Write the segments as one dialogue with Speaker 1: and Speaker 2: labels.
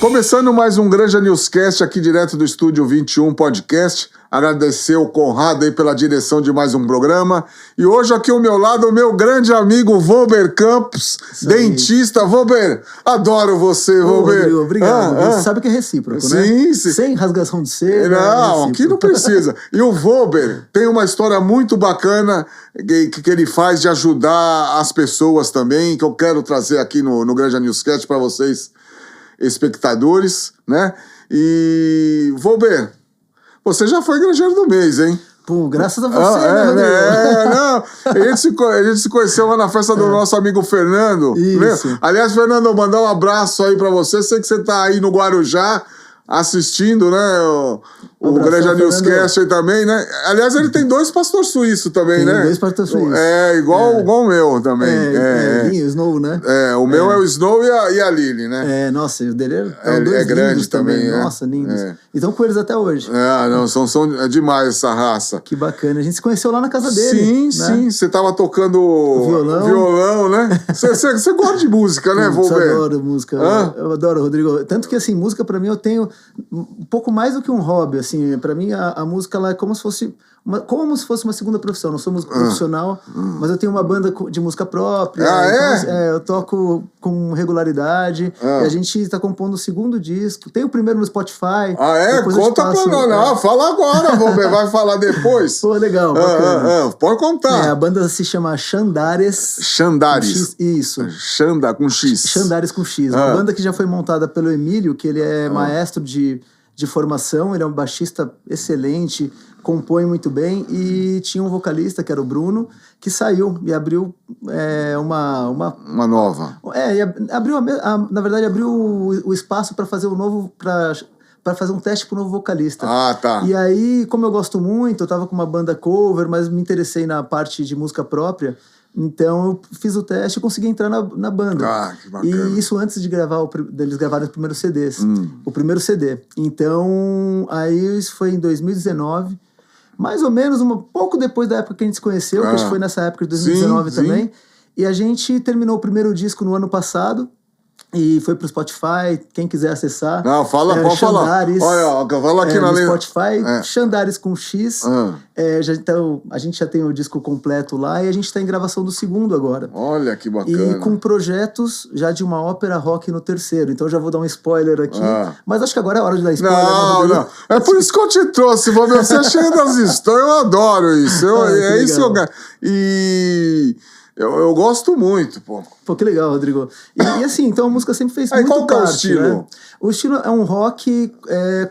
Speaker 1: Começando mais um Granja Newscast aqui direto do Estúdio 21 Podcast. Agradecer o Conrado aí pela direção de mais um programa. E hoje aqui ao meu lado o meu grande amigo Volber Campos, dentista. Volber, adoro você, Volber.
Speaker 2: Rodrigo, obrigado. Você sabe que é recíproco, né?
Speaker 1: Sim.
Speaker 2: Sem rasgação de seda.
Speaker 1: Não, aqui não precisa. E o Volber tem uma história muito bacana que ele faz de ajudar as pessoas também, que eu quero trazer aqui no Granja Newscast para vocês, espectadores, né? E, Volber, você já foi granjeiro do mês, hein?
Speaker 2: Pô, graças a você, né, Rodrigo?
Speaker 1: Não. A gente se conheceu lá na festa do nosso amigo Fernando.
Speaker 2: Isso.
Speaker 1: Né? Aliás, Fernando, eu mandar um abraço aí pra você. Sei que você tá aí no Guarujá assistindo, né? O Granja Newscast aí também, né? Aliás, ele tem 2 pastores suíços também, né?
Speaker 2: Tem 2 pastores suíços.
Speaker 1: Igual o meu também.
Speaker 2: O Snow, né?
Speaker 1: O meu é o Snow e a Lily, né?
Speaker 2: Nossa, o dele é
Speaker 1: grande também.
Speaker 2: Nossa, lindos. E estão com eles até hoje.
Speaker 1: Não, são demais essa raça.
Speaker 2: Que bacana. A gente se conheceu lá na casa dele.
Speaker 1: Sim. Você tava tocando
Speaker 2: violão,
Speaker 1: né? Você gosta de música, né, Volber?
Speaker 2: Eu adoro música. Eu adoro, Rodrigo. Tanto que, assim, música pra mim eu tenho um pouco mais do que um hobby, assim. Pra mim a música ela é como se fosse uma segunda profissão. Não sou músico profissional, mas eu tenho uma banda de música própria. Então, eu toco com regularidade. E a gente tá compondo o 2º disco. Tem o primeiro no Spotify.
Speaker 1: Conta pra nós. Não, fala agora, Volber. Vai falar depois.
Speaker 2: Pô, legal, bacana.
Speaker 1: Pode contar.
Speaker 2: A banda se chama Xandares.
Speaker 1: Xandares.
Speaker 2: Isso.
Speaker 1: Xanda com X.
Speaker 2: Xandares com X. Uma banda que já foi montada pelo Emílio, que ele é maestro de formação, ele é um baixista excelente, compõe muito bem, e tinha um vocalista, que era o Bruno, que saiu e abriu uma
Speaker 1: nova.
Speaker 2: Abriu na verdade, abriu o espaço para fazer o novo, para fazer um teste pro novo vocalista.
Speaker 1: Tá.
Speaker 2: E aí, como eu gosto muito, eu tava com uma banda cover, mas me interessei na parte de música própria, então eu fiz o teste e consegui entrar na banda.
Speaker 1: Que bacana.
Speaker 2: E isso antes de deles gravarem os primeiros CDs. O primeiro CD. Então, aí isso foi em 2019, mais ou menos pouco depois da época que a gente se conheceu, que acho que foi nessa época de 2019 também. E a gente terminou o primeiro disco no ano passado. E foi pro Spotify, quem quiser acessar.
Speaker 1: Não, pode falar. Olha, fala aqui
Speaker 2: no Spotify, Xandares com X. A gente já tem o disco completo lá e a gente tá em gravação do 2º agora.
Speaker 1: Olha que bacana.
Speaker 2: E com projetos já de uma ópera rock no 3º. Então já vou dar um spoiler aqui. Mas acho que agora é hora de dar spoiler.
Speaker 1: Não. É por isso que eu te trouxe. Você é cheio das histórias. Eu adoro isso. Isso que eu quero. E eu gosto muito, pô.
Speaker 2: Pô, que legal, Rodrigo. E assim, então a música sempre fez muito
Speaker 1: qual
Speaker 2: parte,
Speaker 1: é o estilo?
Speaker 2: Né? O estilo é um rock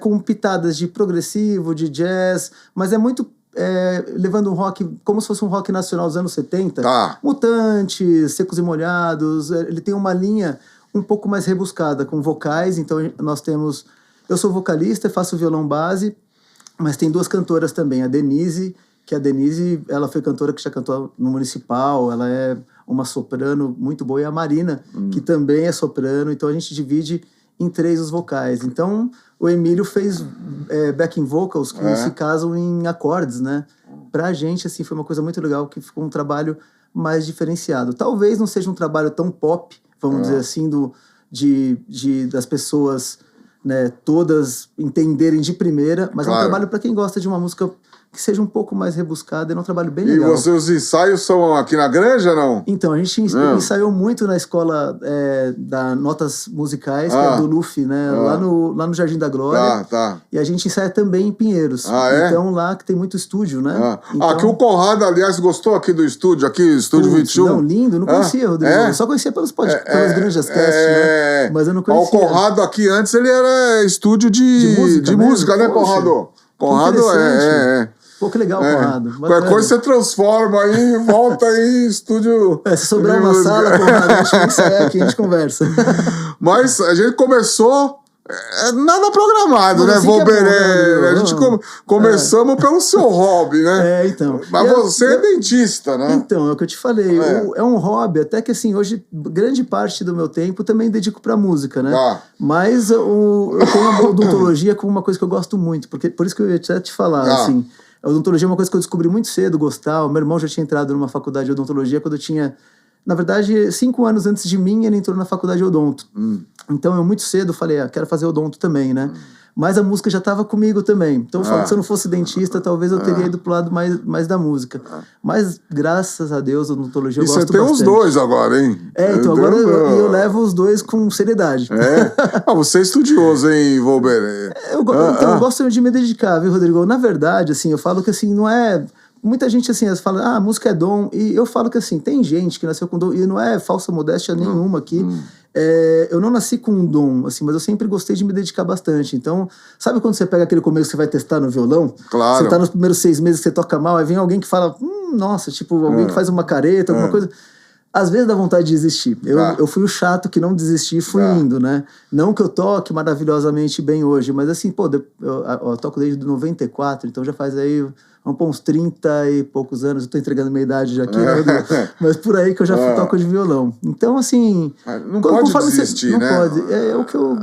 Speaker 2: com pitadas de progressivo, de jazz, mas é muito levando um rock como se fosse um rock nacional dos anos 70. Mutantes, Secos e Molhados. Ele tem uma linha um pouco mais rebuscada, com vocais. Então nós temos... Eu sou vocalista, faço violão base, mas tem 2 cantoras também. A Denise, que a Denise, ela foi cantora que já cantou no Municipal, ela é uma soprano muito boa, e a Marina, que também é soprano, então a gente divide em 3 os vocais. Então, o Emílio fez backing vocals que se casam em acordes, né? Pra gente, assim, foi uma coisa muito legal, que ficou um trabalho mais diferenciado. Talvez não seja um trabalho tão pop, vamos dizer assim, das pessoas, né, todas entenderem de primeira, mas é um trabalho para quem gosta de uma música que seja um pouco mais rebuscada, é um trabalho bem legal.
Speaker 1: E os ensaios são aqui na Granja, não?
Speaker 2: Então, a gente ensaiou muito na escola da Notas Musicais, que é do Luffy, né? Lá no Jardim da Glória. E a gente ensaia também em Pinheiros. Então, lá que tem muito estúdio, né? Então...
Speaker 1: Aqui o Conrado, aliás, gostou aqui do estúdio, Estúdio 21.
Speaker 2: Não, lindo, não conhecia, Rodrigo. Eu só conhecia pelas Granjas Cast, né? Mas eu não conhecia.
Speaker 1: O Conrado aqui antes, ele era estúdio de música, né, Conrado? Conrado
Speaker 2: Pô, que legal, Conrado.
Speaker 1: Qualquer coisa você transforma aí, volta aí, estúdio...
Speaker 2: Se sobrar uma sala, Conrado, a gente vai ensaiar aqui, a gente conversa.
Speaker 1: Mas a gente começou... nada programado, né,
Speaker 2: assim
Speaker 1: Volber? A gente começamos pelo seu hobby, né?
Speaker 2: Então.
Speaker 1: Mas você é dentista, né?
Speaker 2: Então, é o que eu te falei. É um hobby, até que assim, hoje, grande parte do meu tempo também dedico pra música, né? Mas eu tenho a odontologia como uma coisa que eu gosto muito, porque por isso que eu ia até te falar, assim... A odontologia é uma coisa que eu descobri muito cedo, gostar. O meu irmão já tinha entrado numa faculdade de odontologia quando eu tinha Na verdade, 5 anos antes de mim, ele entrou na faculdade de odonto. Então, eu muito cedo falei, quero fazer odonto também, né? Mas a música já estava comigo também. Então, eu falo que se eu não fosse dentista, talvez eu teria ido pro lado mais da música. Mas, graças a Deus, a odontologia eu gosto bastante. E
Speaker 1: você tem os dois agora, hein?
Speaker 2: Então agora eu levo os dois com seriedade.
Speaker 1: Você é estudioso, hein, Volber?
Speaker 2: Eu gosto de me dedicar, viu, Rodrigo? Na verdade, assim, eu falo que, assim, não é... Muita gente, assim, fala, a música é dom. E eu falo que, assim, tem gente que nasceu com dom. E não é falsa modéstia nenhuma aqui. Eu não nasci com um dom, assim, mas eu sempre gostei de me dedicar bastante. Então, sabe quando você pega aquele começo que você vai testar no violão?
Speaker 1: Claro.
Speaker 2: Você tá nos primeiros 6 meses que você toca mal, aí vem alguém que fala, nossa, tipo, alguém que faz uma careta, alguma coisa... Às vezes dá vontade de desistir. Eu fui o chato que não desisti e fui indo, né? Não que eu toque maravilhosamente bem hoje, mas assim, pô, eu toco desde 94, então já faz aí uns 30 e poucos anos. Eu tô entregando minha idade já aqui, né? Mas por aí que eu já toco de violão. Então, assim...
Speaker 1: Não pode desistir, né?
Speaker 2: Não pode. É o que eu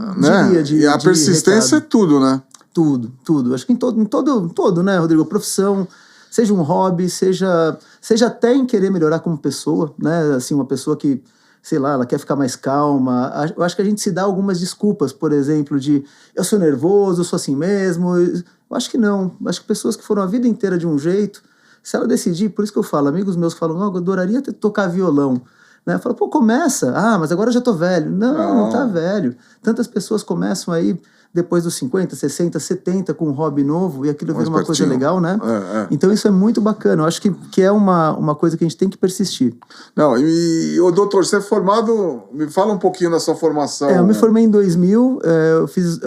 Speaker 2: diria
Speaker 1: E a persistência é tudo, né?
Speaker 2: Tudo. Acho que em todo, né, Rodrigo? Profissão... Seja um hobby, seja até em querer melhorar como pessoa, né? Assim, uma pessoa que, sei lá, ela quer ficar mais calma. Eu acho que a gente se dá algumas desculpas, por exemplo, de eu sou nervoso, eu sou assim mesmo. Eu acho que não. Acho que pessoas que foram a vida inteira de um jeito, se ela decidir, por isso que eu falo, amigos meus que falam, eu adoraria tocar violão. Né? Eu falo, começa. Mas agora eu já tô velho. Não tá velho. Tantas pessoas começam aí depois dos 50, 60, 70 com um hobby novo e aquilo vira uma coisa legal, né? Então isso é muito bacana. Eu acho que é uma coisa que a gente tem que persistir.
Speaker 1: Não, e o doutor, você é formado... Me fala um pouquinho da sua formação.
Speaker 2: Eu me formei em 2000, eu fiz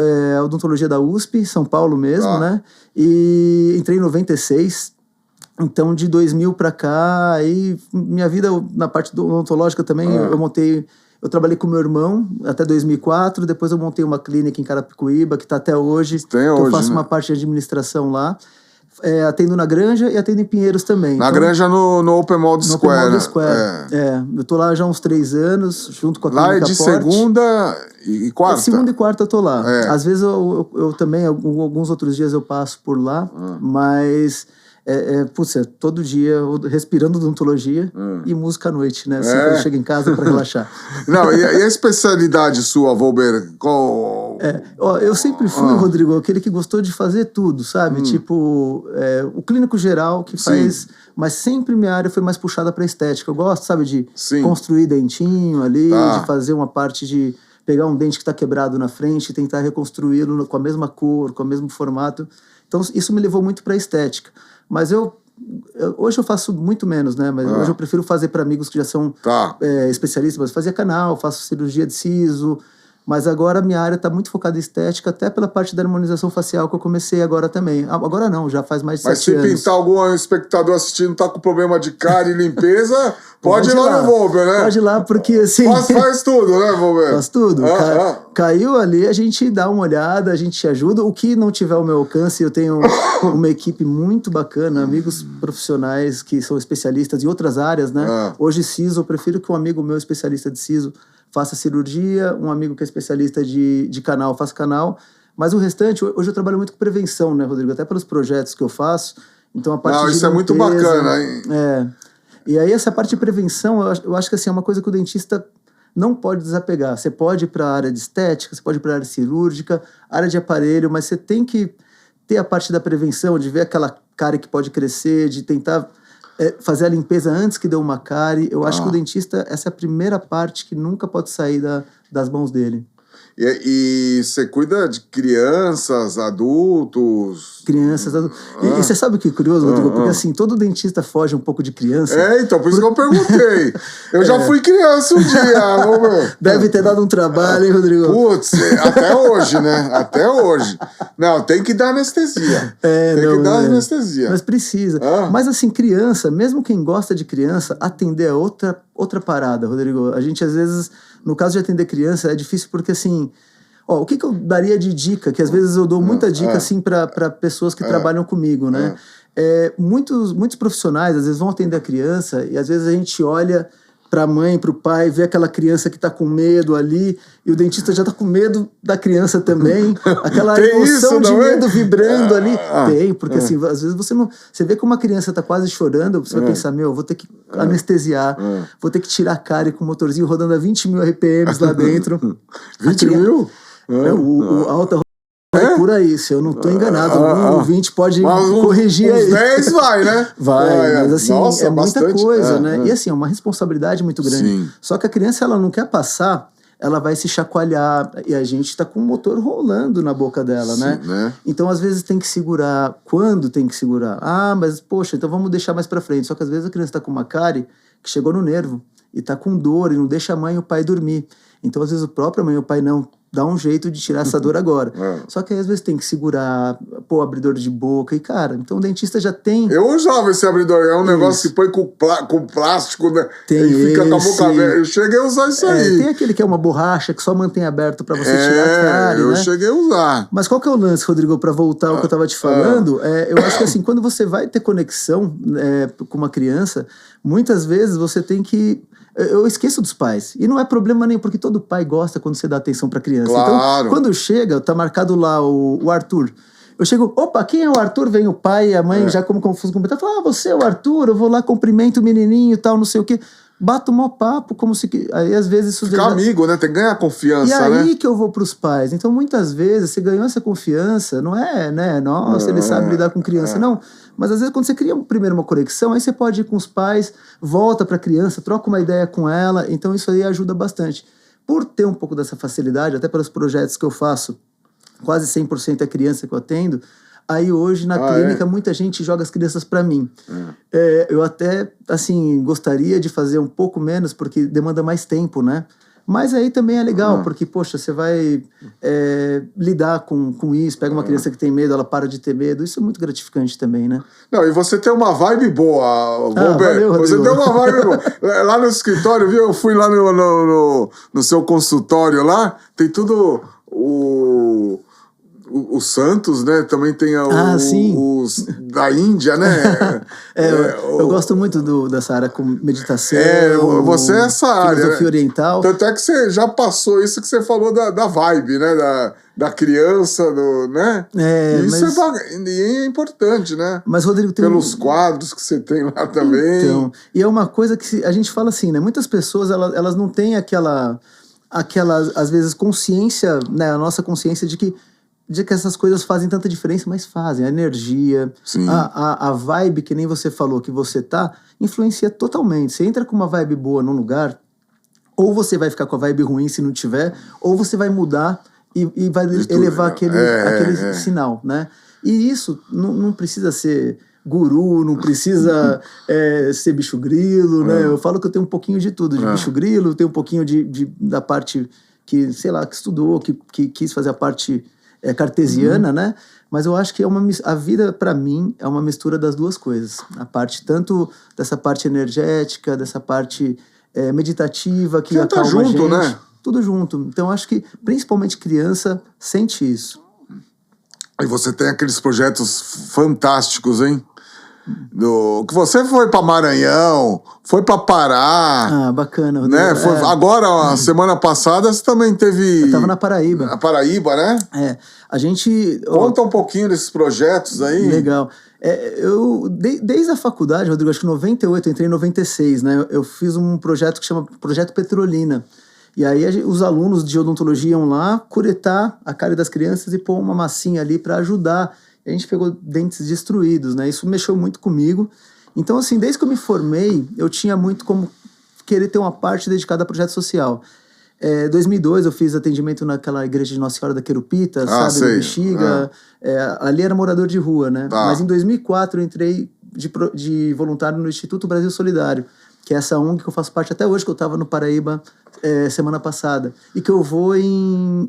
Speaker 2: odontologia da USP, São Paulo mesmo, né? E entrei em 96. Então, de 2000 para cá, aí minha vida na parte odontológica também, eu trabalhei com meu irmão até 2004, depois eu montei uma clínica em Carapicuíba, que está até hoje. Eu faço uma parte de administração lá. Atendo na Granja e atendo em Pinheiros também.
Speaker 1: Na Granja, no Open Mold Square.
Speaker 2: Open Mold Square. Eu tô lá já há uns 3 anos, junto com a clínica
Speaker 1: Lá é de
Speaker 2: Porte.
Speaker 1: Segunda e quarta?
Speaker 2: Segunda e quarta eu tô lá. Às vezes eu também, alguns outros dias eu passo por lá, mas... todo dia respirando odontologia e música à noite, né? Assim, quando eu chego em casa para relaxar.
Speaker 1: Não, e a especialidade sua, Volber?
Speaker 2: Eu sempre fui, Rodrigo, aquele que gostou de fazer tudo, sabe? Tipo, o clínico geral que faz... Mas sempre minha área foi mais puxada para estética. Eu gosto, sabe, de construir dentinho ali, de fazer uma parte de pegar um dente que está quebrado na frente e tentar reconstruí-lo com a mesma cor, com o mesmo formato. Então, isso me levou muito para estética. Mas hoje eu faço muito menos, né? Mas hoje eu prefiro fazer para amigos que já são especialistas. Mas fazia canal, faço cirurgia de siso. Mas agora a minha área está muito focada em estética, até pela parte da harmonização facial que eu comecei agora também. Agora não, já faz mais de 7 anos.
Speaker 1: Mas se pintar algum espectador assistindo tá com problema de cárie e limpeza, pode ir lá no Volber, né?
Speaker 2: Pode ir lá, porque assim...
Speaker 1: Faz tudo, né, Volber?
Speaker 2: Faz tudo. Caiu ali, a gente dá uma olhada, a gente te ajuda. O que não tiver ao meu alcance, eu tenho uma equipe muito bacana, amigos profissionais que são especialistas em outras áreas, né? Hoje, siso, eu prefiro que um amigo meu especialista de siso faça cirurgia, um amigo que é especialista de canal faça canal, mas o restante, hoje eu trabalho muito com prevenção, né, Rodrigo? Até pelos projetos que eu faço, então a parte de
Speaker 1: isso limpeza, é muito bacana, hein?
Speaker 2: E aí essa parte de prevenção, eu acho que assim, é uma coisa que o dentista não pode desapegar. Você pode ir para a área de estética, você pode ir para a área cirúrgica, área de aparelho, mas você tem que ter a parte da prevenção, de ver aquela cárie que pode crescer, de tentar... fazer a limpeza antes que dê uma cárie. Eu acho que o dentista, essa é a primeira parte que nunca pode sair das mãos dele.
Speaker 1: E você cuida de crianças, adultos?
Speaker 2: Crianças, adultos. E você sabe o que é curioso, Rodrigo? Porque assim, todo dentista foge um pouco de criança.
Speaker 1: Então, por isso que eu perguntei. Eu já fui criança um dia.
Speaker 2: Deve ter dado um trabalho, hein, Rodrigo?
Speaker 1: Putz, até hoje, né? Até hoje. Não, tem que dar anestesia. Tem que dar anestesia.
Speaker 2: Mas precisa. Mas assim, criança, mesmo quem gosta de criança, atender é outra parada, Rodrigo. A gente, às vezes, no caso de atender criança, é difícil porque, assim... o que eu daria de dica? Que às vezes eu dou muita dica, assim, para pessoas que trabalham comigo, né? Muitos profissionais, às vezes, vão atender a criança e, às vezes, a gente olha para a mãe, para o pai, vê aquela criança que está com medo ali e o dentista já está com medo da criança também. Aquela emoção de medo vibrando ali. Tem, porque assim, às vezes você vê que uma criança está quase chorando, você vai pensar, eu vou ter que anestesiar, vou ter que tirar a cárie com o motorzinho rodando a 20 mil RPMs lá dentro.
Speaker 1: 20 mil?
Speaker 2: O alta por aí, se eu não tô enganado, o 20 pode corrigir aí.
Speaker 1: Uns 10 vai, né?
Speaker 2: Vai, mas assim,
Speaker 1: nossa,
Speaker 2: é muita
Speaker 1: bastante,
Speaker 2: coisa, né? E assim, é uma responsabilidade muito grande.
Speaker 1: Sim.
Speaker 2: Só que a criança, ela não quer passar, ela vai se chacoalhar, e a gente tá com o motor rolando na boca dela, né? Então, às vezes, tem que segurar. Quando tem que segurar? Ah, mas, poxa, então vamos deixar mais pra frente. Só que, às vezes, a criança tá com uma cárie que chegou no nervo, e tá com dor, e não deixa a mãe e o pai dormir. Então, às vezes, o próprio mãe e o pai não dá um jeito de tirar essa dor agora. Só que aí, às vezes, tem que segurar, pôr abridor de boca. E, cara, então o dentista já tem...
Speaker 1: Eu usava esse abridor. É um negócio que põe com plástico, né?
Speaker 2: Tem
Speaker 1: e fica com a boca aberta. Eu cheguei a usar isso aí.
Speaker 2: Tem aquele que é uma borracha que só mantém aberto pra você tirar a cárie,
Speaker 1: eu
Speaker 2: né?
Speaker 1: cheguei a usar.
Speaker 2: Mas qual que é o lance, Rodrigo, pra voltar ao que eu tava te falando? Eu acho que, assim, quando você vai ter conexão com uma criança, muitas vezes você tem que... Eu esqueço dos pais. E não é problema nenhum, porque todo pai gosta quando você dá atenção pra criança.
Speaker 1: Claro.
Speaker 2: Então, quando chega, tá marcado lá o Arthur. Eu chego, opa, quem é o Arthur? Vem o pai e a mãe, já como confuso, cumprimentar. Fala, você é o Arthur, eu vou lá, cumprimento o menininho e tal, não sei o quê. Bato o maior papo, como se... Aí, às vezes... isso
Speaker 1: fica amigo, né? Tem que ganhar confiança,
Speaker 2: né? E aí
Speaker 1: né?
Speaker 2: que eu vou pros pais. Então, muitas vezes, você ganhou essa confiança, não é, né? Nossa, ele sabe lidar com criança. Não. Mas, às vezes, quando você cria primeiro uma conexão, aí você pode ir com os pais, volta pra criança, troca uma ideia com ela. Então, isso aí ajuda bastante. Por ter um pouco dessa facilidade, até pelos projetos que eu faço, quase 100% é criança que eu atendo, aí hoje na clínica muita gente joga as crianças para mim. Eu até, assim, gostaria de fazer um pouco menos, porque demanda mais tempo, né? Mas aí também é legal, porque, poxa, você vai lidar com isso, pega uma criança que tem medo, ela para de ter medo, isso é muito gratificante também, né?
Speaker 1: Não, e você tem uma vibe boa,
Speaker 2: valeu,
Speaker 1: você
Speaker 2: Rodrigo.
Speaker 1: tem uma vibe boa. Lá no escritório, viu? Eu fui lá no seu consultório lá, tem tudo os santos, né? Também tem os da Índia, né?
Speaker 2: Eu gosto muito dessa área com meditação.
Speaker 1: Você é essa área.
Speaker 2: Filosofia oriental.
Speaker 1: Tanto é que você já passou isso que você falou da vibe, né? Da criança, né? Isso é importante, né?
Speaker 2: Mas, Rodrigo, tem
Speaker 1: pelos quadros que você tem lá também.
Speaker 2: Então, e é uma coisa que a gente fala assim, né? Muitas pessoas, elas não têm aquela, às vezes, consciência, né? A nossa consciência de que essas coisas fazem tanta diferença, mas fazem. A energia, a vibe, que nem você falou, que você tá, influencia totalmente. Você entra com uma vibe boa num lugar, ou você vai ficar com a vibe ruim se não tiver, ou você vai mudar e vai elevar aquele sinal, né? E isso não precisa ser guru, não precisa ser bicho grilo, né? Eu falo que eu tenho um pouquinho de tudo, de bicho grilo, tenho um pouquinho da parte que, sei lá, que estudou, que quis fazer a parte cartesiana, né? Mas eu acho que a vida, para mim, é uma mistura das duas coisas. A parte, tanto dessa parte energética, dessa parte meditativa, que acalma
Speaker 1: junto,
Speaker 2: a gente.
Speaker 1: Né?
Speaker 2: Tudo junto. Então, acho que, principalmente criança, sente isso.
Speaker 1: E você tem aqueles projetos fantásticos, hein? Que você foi para Maranhão, foi para Pará.
Speaker 2: Bacana, Rodrigo.
Speaker 1: Né? Agora, a semana passada, você também teve...
Speaker 2: Eu tava na Paraíba.
Speaker 1: Na Paraíba, né?
Speaker 2: A gente...
Speaker 1: Conta um pouquinho desses projetos aí.
Speaker 2: Legal. Eu, desde a faculdade, Rodrigo, acho que em 98, eu entrei em 96, né? Eu fiz um projeto que chama Projeto Petrolina. E aí os alunos de odontologia iam lá curetar a cárie das crianças e pôr uma massinha ali para ajudar. E a gente pegou dentes destruídos, né? Isso mexeu muito comigo. Então, assim, desde que eu me formei, eu tinha muito como querer ter uma parte dedicada a projeto social. Em 2002, eu fiz atendimento naquela igreja de Nossa Senhora da Querupita, sabe? No Bexiga. Ali era morador de rua, né? Mas em 2004, eu entrei de voluntário no Instituto Brasil Solidário, que é essa ONG que eu faço parte até hoje, que eu estava no Paraíba semana passada. E que eu vou em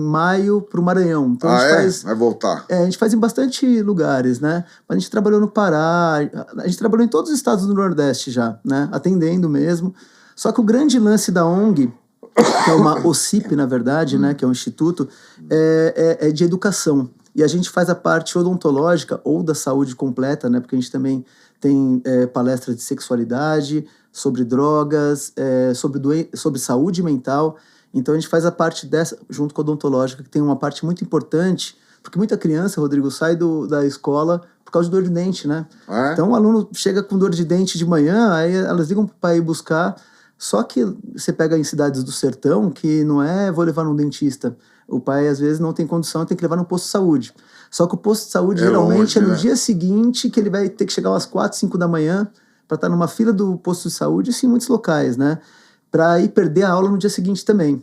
Speaker 2: maio pro Maranhão. Então
Speaker 1: vai voltar?
Speaker 2: A gente faz em bastante lugares, né? A gente trabalhou no Pará, a gente trabalhou em todos os estados do Nordeste já, né? Atendendo mesmo. Só que o grande lance da ONG, que é uma OCIP, na verdade, né? Que é um instituto, é de educação. E a gente faz a parte odontológica ou da saúde completa, né? Porque a gente também tem palestras de sexualidade, sobre drogas, sobre saúde mental. Então a gente faz a parte dessa, junto com a odontológica, que tem uma parte muito importante, Porque muita criança, Rodrigo, sai da escola por causa de dor de dente, né? Então o aluno chega com dor de dente de manhã, aí elas ligam pro pai ir buscar. Só que você pega em cidades do sertão que não é vou levar num dentista. O pai, às vezes, não tem condição, tem que levar num posto de saúde. Só que o posto de saúde, geralmente, longe, é no dia seguinte que ele vai ter que chegar às 4, 5 da manhã para estar numa fila do posto de saúde, isso em muitos locais, né? Para ir perder a aula no dia seguinte também.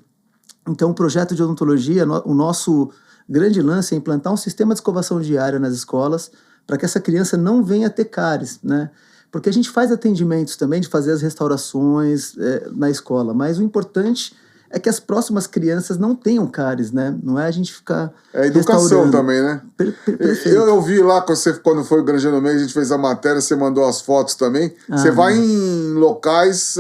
Speaker 2: Então, o projeto de odontologia, o nosso grande lance é implantar um sistema de escovação diária nas escolas para que essa criança não venha ter cáries, né? Porque a gente faz atendimentos também de fazer as restaurações na escola, mas o importante é que as próximas crianças não tenham cáries, né? Não é a gente ficar
Speaker 1: educação também, né?
Speaker 2: Perfeito.
Speaker 1: Eu vi lá, quando foi o Granja no Meio, a gente fez a matéria, você mandou as fotos também. Você vai em locais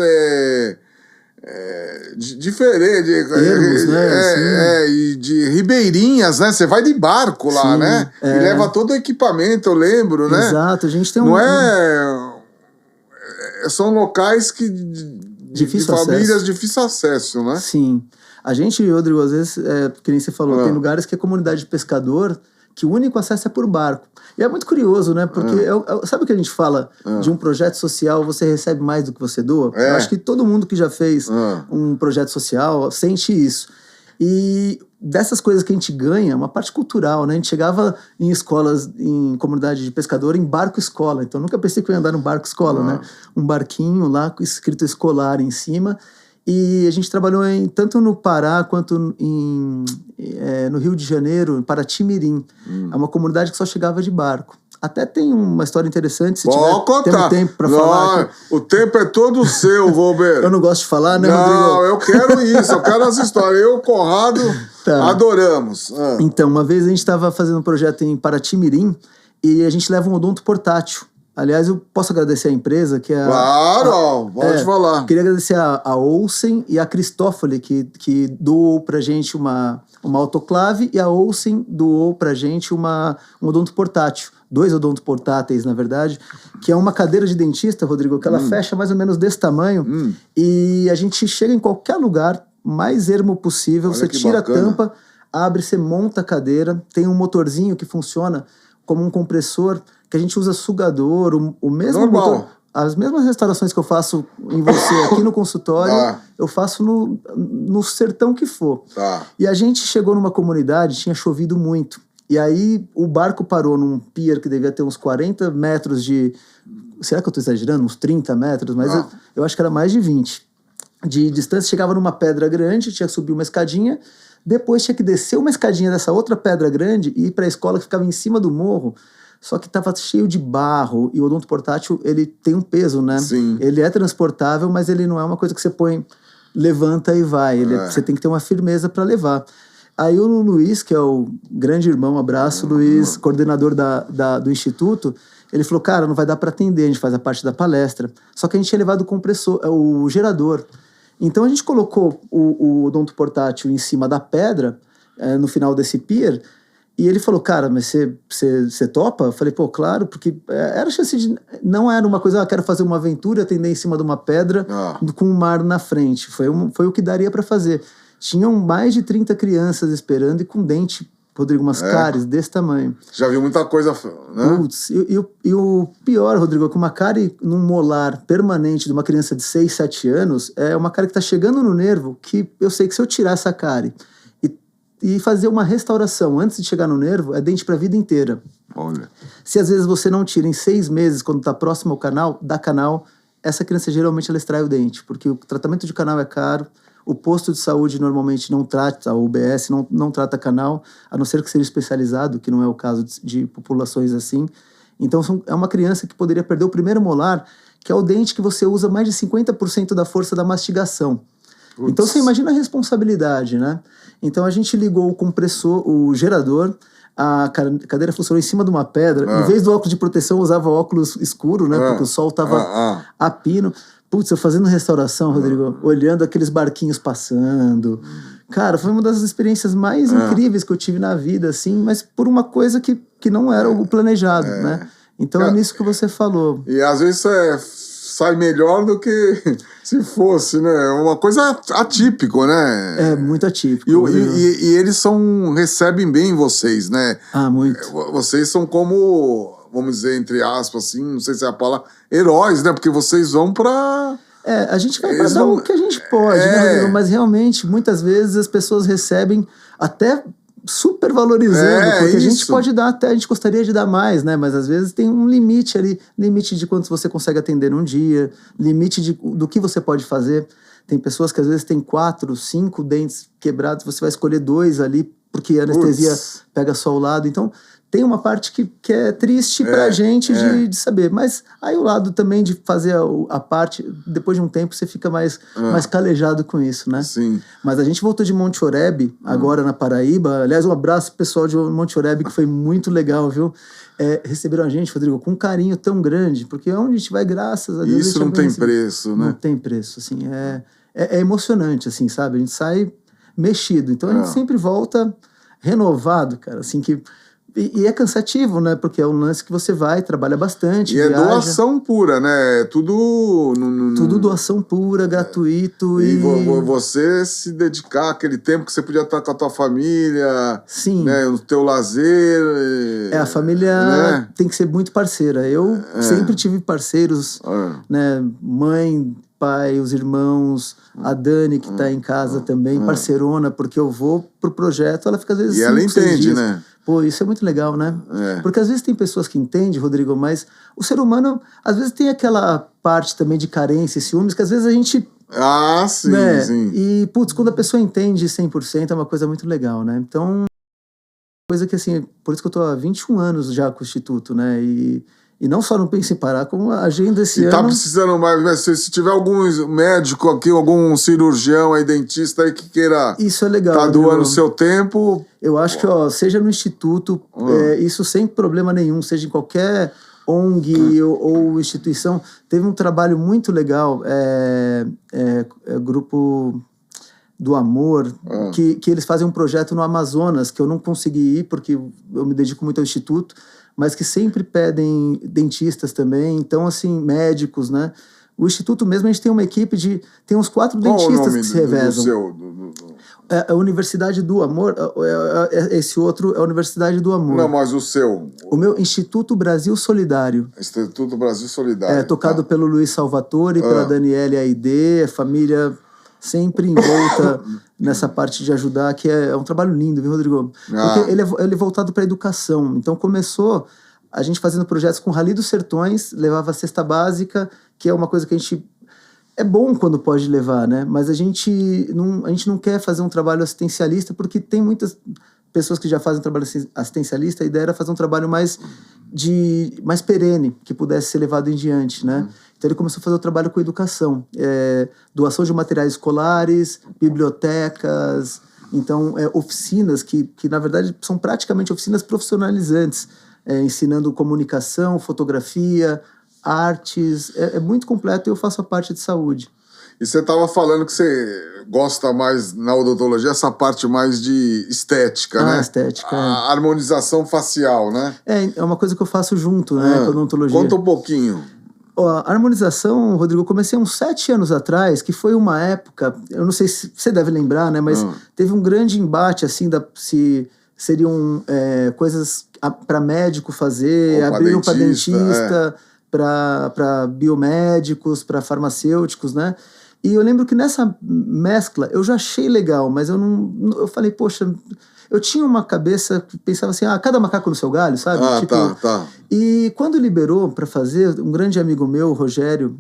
Speaker 1: diferentes.
Speaker 2: Termos, né?
Speaker 1: E de ribeirinhas, né? Você vai de barco lá, né? E leva todo o equipamento, eu lembro, né?
Speaker 2: Exato, a gente tem
Speaker 1: Não são locais que... de famílias de difícil acesso, né?
Speaker 2: Sim. A gente, Rodrigo, às vezes, que nem você falou, tem lugares que é comunidade de pescador, que o único acesso é por barco. E é muito curioso, né? Porque sabe o que a gente fala de um projeto social, você recebe mais do que você doa? Eu acho que todo mundo que já fez um projeto social sente isso. E dessas coisas que a gente ganha, uma parte cultural, né? A gente chegava em escolas, em comunidade de pescador, em barco-escola. Então, eu nunca pensei que eu ia andar num barco-escola, né? Um barquinho lá, com escrito escolar em cima. E a gente trabalhou tanto no Pará, quanto no Rio de Janeiro, em Paraty-Mirim. É uma comunidade que só chegava de barco. Até tem uma história interessante, se tiver tempo para falar.
Speaker 1: O tempo é todo seu, Volber.
Speaker 2: Eu não gosto de falar, né,
Speaker 1: Rodrigo?
Speaker 2: Não,
Speaker 1: eu quero isso, eu quero as histórias. Eu, Conrado, adoramos.
Speaker 2: Então, uma vez a gente estava fazendo um projeto em Paraty-Mirim e a gente leva um odonto portátil. Aliás, eu posso agradecer a empresa, que é
Speaker 1: Claro, pode falar.
Speaker 2: Queria agradecer a Olsen e a Cristófoli, que doou pra gente uma autoclave, e a Olsen doou pra gente um odonto portátil. 2 odontos portáteis, na verdade, que é uma cadeira de dentista, Rodrigo, que ela fecha mais ou menos desse tamanho, e a gente chega em qualquer lugar, mais ermo possível, você tira a tampa, abre, você monta a cadeira, tem um motorzinho que funciona como um compressor, que a gente usa sugador, o mesmo motor, as mesmas restaurações que eu faço em você aqui no consultório, eu faço no sertão que for. E a gente chegou numa comunidade, tinha chovido muito, e aí o barco parou num pier que devia ter uns 40 metros de... Será que eu estou exagerando? Uns 30 metros, mas eu acho que era mais de 20. De distância, chegava numa pedra grande, tinha que subir uma escadinha, depois tinha que descer uma escadinha dessa outra pedra grande e ir para a escola que ficava em cima do morro. Só que estava cheio de barro, e o odonto portátil, ele tem um peso, né?
Speaker 1: Sim.
Speaker 2: Ele é transportável, mas ele não é uma coisa que você põe, levanta e vai. Você tem que ter uma firmeza para levar. Aí o Luiz, que é o grande irmão, abraço, Luiz, coordenador do Instituto, ele falou, cara, não vai dar para atender, a gente faz a parte da palestra. Só que a gente tinha levado o gerador. Então a gente colocou o odonto portátil em cima da pedra, no final desse pier, e ele falou, cara, mas você topa? Eu falei, pô, claro, porque era chance de... Não era uma coisa, quero fazer uma aventura, atender em cima de uma pedra com o mar na frente. Foi o que daria para fazer. Tinham mais de 30 crianças esperando e com dente, Rodrigo, umas cáries desse tamanho.
Speaker 1: Já viu muita coisa, né?
Speaker 2: Putz, e o pior, Rodrigo, é que uma cárie num molar permanente de uma criança de 6, 7 anos é uma cárie que tá chegando no nervo, que eu sei que se eu tirar essa cárie e fazer uma restauração antes de chegar no nervo, é dente pra vida inteira.
Speaker 1: Olha.
Speaker 2: Se às vezes você não tira em 6 meses, quando tá próximo ao canal, essa criança geralmente ela extrai o dente, porque o tratamento de canal é caro, o posto de saúde normalmente não trata, a UBS não trata canal, a não ser que seja especializado, que não é o caso de populações assim. Então é uma criança que poderia perder o primeiro molar, que é o dente que você usa mais de 50% da força da mastigação. Putz. Então você imagina a responsabilidade, né? Então a gente ligou o compressor, o gerador, a cadeira funcionou em cima de uma pedra. Em vez do óculos de proteção, eu usava óculos escuro, né? Porque o sol tava a pino. Putz, eu fazendo restauração, Rodrigo, olhando aqueles barquinhos passando. Cara, foi uma das experiências mais incríveis que eu tive na vida, assim, mas por uma coisa que não era o planejado, né? Então é nisso que você falou.
Speaker 1: E às vezes sai melhor do que se fosse, né? Uma coisa atípica, né?
Speaker 2: É, muito atípico.
Speaker 1: E eles recebem bem vocês, né?
Speaker 2: Ah, muito.
Speaker 1: Vocês são como, vamos dizer, entre aspas, assim, não sei se é a palavra, heróis, né? Porque vocês vão pra...
Speaker 2: A gente vai pra dar o que a gente pode, né, Rodrigo? Mas realmente, muitas vezes as pessoas recebem até super valorizando, porque a gente pode dar até, a gente gostaria de dar mais, né? Mas às vezes tem um limite ali, limite de quantos você consegue atender num dia, limite do que você pode fazer. Tem pessoas que às vezes têm 4, 5 dentes quebrados, você vai escolher 2 ali, porque a anestesia pega só o lado. Então, tem uma parte que é triste pra gente de saber. Mas aí o lado também de fazer a parte, depois de um tempo você fica mais calejado com isso, né?
Speaker 1: Sim.
Speaker 2: Mas a gente voltou de Monte Oreb, agora na Paraíba. Aliás, um abraço pro pessoal de Monte Oreb, que foi muito legal, viu? Receberam a gente, Rodrigo, com um carinho tão grande, porque onde a gente vai, graças a Deus...
Speaker 1: Isso não tem preço, né?
Speaker 2: Não tem preço, assim. É emocionante, assim, sabe? A gente sai mexido. Então a gente sempre volta renovado, cara, assim, que... E é cansativo, né? Porque é um lance que você vai, trabalha bastante,
Speaker 1: viaja.
Speaker 2: É
Speaker 1: doação pura, né? Tudo...
Speaker 2: Tudo doação pura, gratuito.
Speaker 1: E você se dedicar àquele tempo que você podia estar com a tua família.
Speaker 2: Sim.
Speaker 1: Né? O teu lazer.
Speaker 2: A família tem que ser muito parceira. Eu sempre tive parceiros, né? Mãe, pai, os irmãos, a Dani, que tá em casa também, parceirona, porque eu vou pro projeto, ela fica às vezes 5,
Speaker 1: ela
Speaker 2: 6
Speaker 1: entende,
Speaker 2: dias.
Speaker 1: né?
Speaker 2: Pô, isso é muito legal, né? Porque às vezes tem pessoas que entendem, Rodrigo, mas o ser humano, às vezes tem aquela parte também de carência e ciúmes, que às vezes a gente...
Speaker 1: Ah, sim,
Speaker 2: né?
Speaker 1: sim.
Speaker 2: E, putz, quando a pessoa entende 100%, é uma coisa muito legal, né? Então, coisa que, assim, por isso que eu tô há 21 anos já com o Instituto, né? E não só não penso em parar, como a agenda esse ano...
Speaker 1: E tá precisando mais, se tiver algum médico aqui, algum cirurgião aí, dentista aí que queira...
Speaker 2: Isso é legal.
Speaker 1: Tá doando o seu tempo...
Speaker 2: Eu acho que, seja no Instituto, isso sem problema nenhum, seja em qualquer ONG ou instituição, teve um trabalho muito legal, Grupo do Amor, que eles fazem um projeto no Amazonas, que eu não consegui ir, porque eu me dedico muito ao Instituto, mas que sempre pedem dentistas também, então, assim, médicos, né? O Instituto mesmo, a gente tem uma equipe tem uns 4 dentistas que se revezam. A Universidade do Amor, esse outro é a Universidade do Amor.
Speaker 1: Não, mas o seu?
Speaker 2: O meu Instituto Brasil Solidário.
Speaker 1: Instituto Brasil Solidário.
Speaker 2: Tocado pelo Luiz Salvatore, pela Daniele Aide, a família sempre envolta nessa parte de ajudar, que é um trabalho lindo, viu, Rodrigo? Porque ele é voltado para a educação. Então começou a gente fazendo projetos com Rally dos Sertões, levava a cesta básica, que é uma coisa que a gente... É bom quando pode levar, né? Mas a gente não quer fazer um trabalho assistencialista, porque tem muitas pessoas que já fazem trabalho assistencialista, a ideia era fazer um trabalho mais perene, que pudesse ser levado em diante, né? Então ele começou a fazer o trabalho com educação, doação de materiais escolares, bibliotecas, então oficinas que na verdade são praticamente oficinas profissionalizantes, ensinando comunicação, fotografia, artes, é muito completo, e eu faço a parte de saúde.
Speaker 1: E você estava falando que você gosta mais, na odontologia, essa parte mais de estética, né?
Speaker 2: Estética.
Speaker 1: A harmonização facial, né?
Speaker 2: É uma coisa que eu faço junto, né, com a odontologia.
Speaker 1: Conta um pouquinho.
Speaker 2: A harmonização, Rodrigo, eu comecei uns 7 anos atrás, que foi uma época, eu não sei se você deve lembrar, né, mas teve um grande embate, assim, se seriam coisas para médico fazer, abriram para dentista, para biomédicos, para farmacêuticos, né? E eu lembro que nessa mescla eu já achei legal, mas eu falei, poxa, eu tinha uma cabeça que pensava assim, cada macaco no seu galho, sabe?
Speaker 1: Tá.
Speaker 2: E quando liberou para fazer, um grande amigo meu, o Rogério,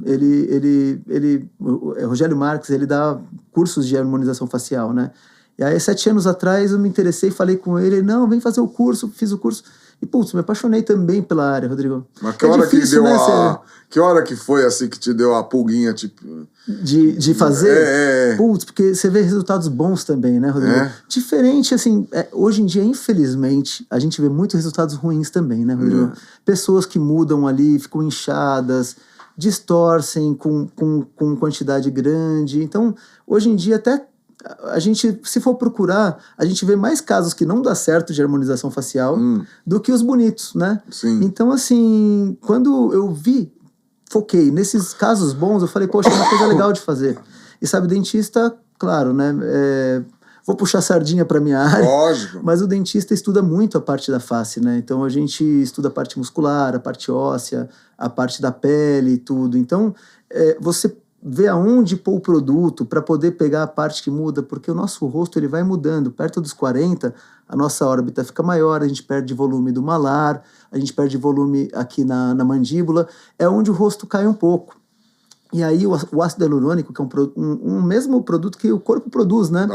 Speaker 2: Rogério Marques, ele dá cursos de harmonização facial, né? E aí 7 anos atrás eu me interessei, falei com ele, não, vem fazer o curso, fiz o curso. E, putz, me apaixonei também pela área, Rodrigo.
Speaker 1: Mas que hora difícil, que deu que hora que foi assim que te deu a pulguinha, tipo...
Speaker 2: De fazer? Putz, porque você vê resultados bons também, né, Rodrigo? Diferente, assim, hoje em dia, infelizmente, a gente vê muitos resultados ruins também, né, Rodrigo? Pessoas que mudam ali, ficam inchadas, distorcem com quantidade grande. Então, hoje em dia, até... A gente, se for procurar, a gente vê mais casos que não dá certo de harmonização facial do que os bonitos, né?
Speaker 1: Sim.
Speaker 2: Então, assim, quando eu vi foquei. Nesses casos bons, eu falei, poxa, é uma coisa legal de fazer. E sabe, dentista, claro, né? Vou puxar sardinha para minha área.
Speaker 1: Lógico.
Speaker 2: Mas o dentista estuda muito a parte da face, né? Então a gente estuda a parte muscular, a parte óssea, a parte da pele e tudo. Então você vê aonde pôr o produto para poder pegar a parte que muda, porque o nosso rosto ele vai mudando. Perto dos 40, a nossa órbita fica maior, a gente perde volume do malar, a gente perde volume aqui na mandíbula, é onde o rosto cai um pouco. E aí o ácido hialurônico, que é um mesmo produto que o corpo produz, né?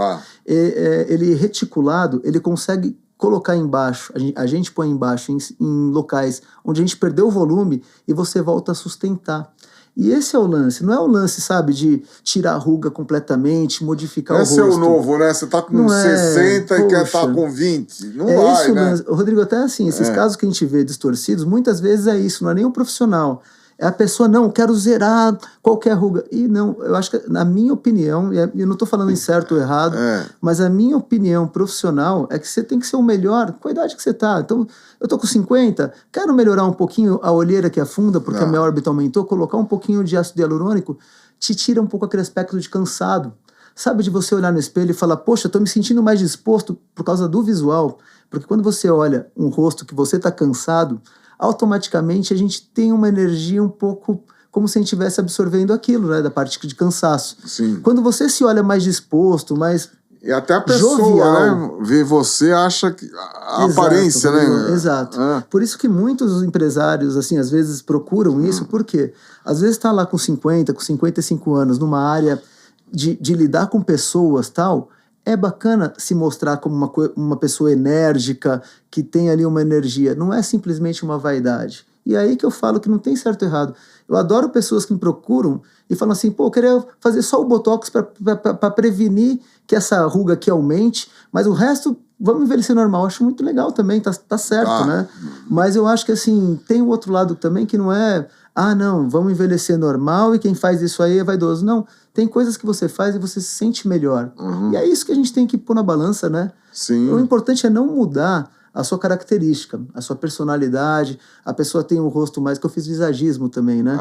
Speaker 2: Ele reticulado, ele consegue colocar embaixo, a gente põe embaixo em locais onde a gente perdeu o volume e você volta a sustentar. E esse é o lance, não é o lance, sabe, de tirar a ruga completamente, modificar o rosto.
Speaker 1: Esse é o novo, né? Você tá com 60 e quer estar com 20. Não vai,
Speaker 2: isso,
Speaker 1: né?
Speaker 2: Rodrigo, até assim, esses casos que a gente vê distorcidos, muitas vezes é isso, não é nem o profissional. É a pessoa, não, quero zerar qualquer ruga. E não, eu acho que, na minha opinião, e eu não estou falando em certo ou errado, mas a minha opinião profissional é que você tem que ser o melhor com a idade que você está. Então, eu estou com 50, quero melhorar um pouquinho a olheira que afunda, porque a minha órbita aumentou, colocar um pouquinho de ácido hialurônico, te tira um pouco aquele aspecto de cansado. Sabe, de você olhar no espelho e falar, poxa, eu estou me sentindo mais disposto por causa do visual. Porque quando você olha um rosto que você está cansado, automaticamente a gente tem uma energia um pouco como se a gente estivesse absorvendo aquilo, né, da parte de cansaço.
Speaker 1: Sim.
Speaker 2: Quando você se olha mais disposto, mais
Speaker 1: e até a pessoa, jovial, né, vê você, acha que a aparência, né?
Speaker 2: Exato. Por isso que muitos empresários, assim, às vezes procuram isso, porque às vezes está lá com 50, com 55 anos, numa área de lidar com pessoas, tal. É bacana se mostrar como uma pessoa enérgica, que tem ali uma energia. Não é simplesmente uma vaidade. E é aí que eu falo que não tem certo ou errado. Eu adoro pessoas que me procuram e falam assim, pô, eu queria fazer só o Botox para prevenir que essa ruga aqui aumente, mas o resto, vamos envelhecer normal. Eu acho muito legal também, tá certo, né? Mas eu acho que, assim, tem o outro lado também que não é... não, vamos envelhecer normal e quem faz isso aí é vaidoso. Não, tem coisas que você faz e você se sente melhor. E é isso que a gente tem que pôr na balança, né?
Speaker 1: Sim.
Speaker 2: O importante é não mudar a sua característica, a sua personalidade. A pessoa tem um rosto mais... que eu fiz visagismo também, né?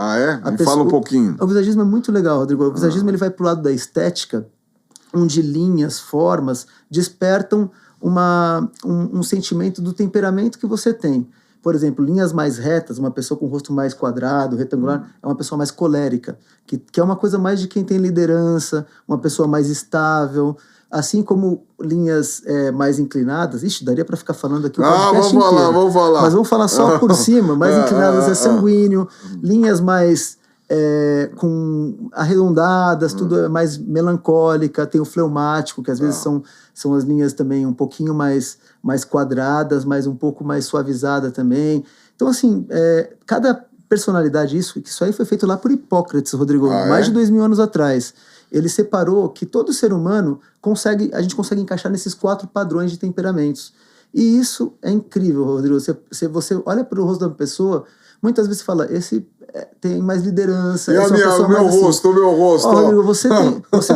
Speaker 1: Me fala um pouquinho.
Speaker 2: O visagismo é muito legal, Rodrigo. O visagismo ele vai pro lado da estética, onde linhas, formas despertam um sentimento do temperamento que você tem. Por exemplo, linhas mais retas, uma pessoa com o rosto mais quadrado, retangular, é uma pessoa mais colérica, que é uma coisa mais de quem tem liderança, uma pessoa mais estável, assim como linhas mais inclinadas. Ixi, daria para ficar falando aqui o podcast inteiro.
Speaker 1: Vamos falar.
Speaker 2: Mas vamos falar só por cima, mais inclinadas é sanguíneo, linhas mais com arredondadas, tudo é mais melancólica, tem o fleumático, que às vezes são as linhas também um pouquinho mais quadradas, mas um pouco mais suavizada também. Então, assim, cada personalidade, isso aí foi feito lá por Hipócrates, Rodrigo, mais de 2000 anos atrás. Ele separou que todo ser humano a gente consegue encaixar nesses 4 padrões de temperamentos. E isso é incrível, Rodrigo. Você olha para o rosto da pessoa, muitas vezes você fala, esse tem mais liderança.
Speaker 1: E o meu rosto.
Speaker 2: Rodrigo, você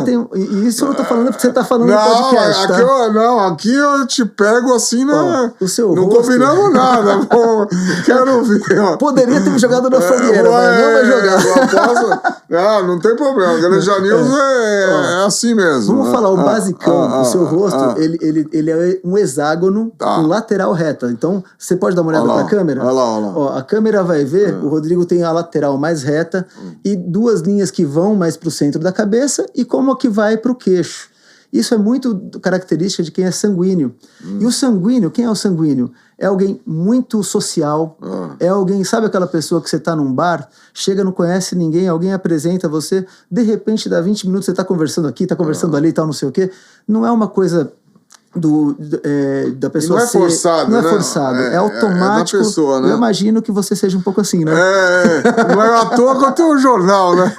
Speaker 2: tem... E isso eu não tô falando porque você tá falando no podcast, tá?
Speaker 1: Aqui eu te pego assim,
Speaker 2: o seu
Speaker 1: não
Speaker 2: rosto...
Speaker 1: combinamos nada. Quero ver.
Speaker 2: Poderia ter me jogado na fogueira, mas não vai jogar.
Speaker 1: Não tem problema. Granja News é assim mesmo.
Speaker 2: Vamos falar, o basicão, o seu rosto, ele é um hexágono com lateral reta. Então, você pode dar uma olhada pra câmera?
Speaker 1: Olha lá.
Speaker 2: A câmera vai ver, o Rodrigo tem a lateral mais reta e 2 linhas que vão mais para o centro da cabeça e como que vai para o queixo. Isso é muito característica de quem é sanguíneo. E o sanguíneo, quem é o sanguíneo? É alguém muito social, é alguém, sabe aquela pessoa que você está num bar, chega, não conhece ninguém, alguém apresenta você, de repente dá 20 minutos, você está conversando aqui, está conversando ali e tal, não sei o quê. Não é uma coisa... da pessoa
Speaker 1: não é forçado,
Speaker 2: não é
Speaker 1: né?
Speaker 2: forçado, é automático.
Speaker 1: É da pessoa, né?
Speaker 2: Eu imagino que você seja um pouco assim, né?
Speaker 1: Não é à toa que eu tenho um jornal, né?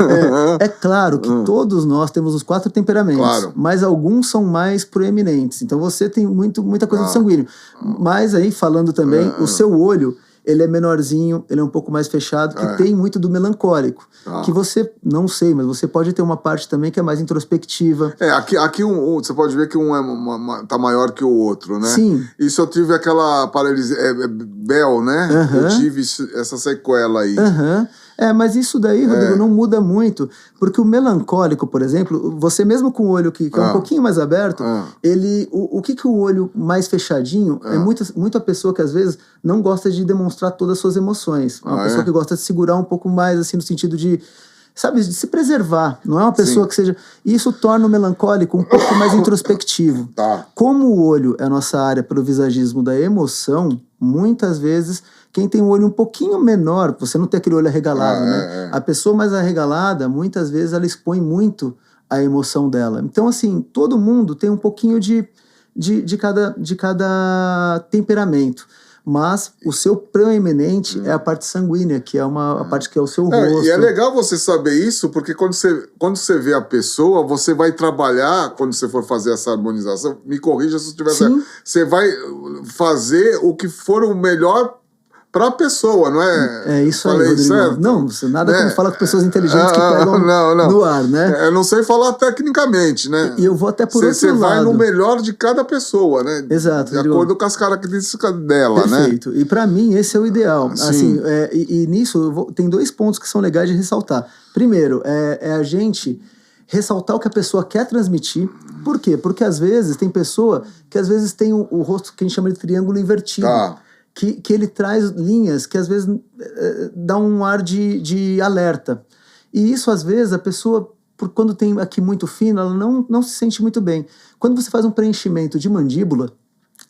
Speaker 2: É claro que todos nós temos os 4 temperamentos, mas alguns são mais proeminentes. Então você tem muita coisa do sanguíneo. Mas aí, falando também, o seu olho, ele é menorzinho, ele é um pouco mais fechado, que tem muito do melancólico. Que você, não sei, mas você pode ter uma parte também que é mais introspectiva.
Speaker 1: Aqui você pode ver que um tá maior que o outro, né?
Speaker 2: Sim.
Speaker 1: Isso eu tive aquela paralisia, Bell, né? Eu tive essa sequela aí.
Speaker 2: Mas isso daí, Rodrigo, não muda muito, porque o melancólico, por exemplo, você mesmo com o olho que é um pouquinho mais aberto, o que o olho mais fechadinho é muito a pessoa que às vezes não gosta de demonstrar todas as suas emoções. É uma pessoa que gosta de segurar um pouco mais, assim, no sentido de, sabe, de se preservar. Não é uma pessoa que seja... Isso torna o melancólico um pouco mais introspectivo. Como o olho é a nossa área pelo visagismo da emoção, muitas vezes, quem tem um olho um pouquinho menor, você não tem aquele olho arregalado, né? A pessoa mais arregalada, muitas vezes, ela expõe muito a emoção dela. Então, assim, todo mundo tem um pouquinho de cada temperamento. Mas o seu proeminente é a parte sanguínea, que é a parte que é o seu rosto.
Speaker 1: E é legal você saber isso, porque quando você vê a pessoa, você vai trabalhar, quando você for fazer essa harmonização, me corrija se eu estiver certo, você vai fazer o que for o melhor para a pessoa, não é?
Speaker 2: É isso aí, Rodrigo. Certo? Não, nada como falar com pessoas inteligentes que pegam no ar, né?
Speaker 1: Eu não sei falar tecnicamente, né?
Speaker 2: E eu vou até por outro lado.
Speaker 1: Você vai no melhor de cada pessoa, né?
Speaker 2: Exato,
Speaker 1: de acordo com as características dela,
Speaker 2: Perfeito.
Speaker 1: né?
Speaker 2: Perfeito. E para mim esse é o ideal. Assim, e nisso tem 2 pontos que são legais de ressaltar. Primeiro, é a gente ressaltar o que a pessoa quer transmitir. Por quê? Porque às vezes tem pessoa que às vezes tem o rosto que a gente chama de triângulo invertido. Que ele traz linhas que às vezes dá um ar de alerta. E isso, às vezes, a pessoa, quando tem aqui muito fino, ela não se sente muito bem. Quando você faz um preenchimento de mandíbula,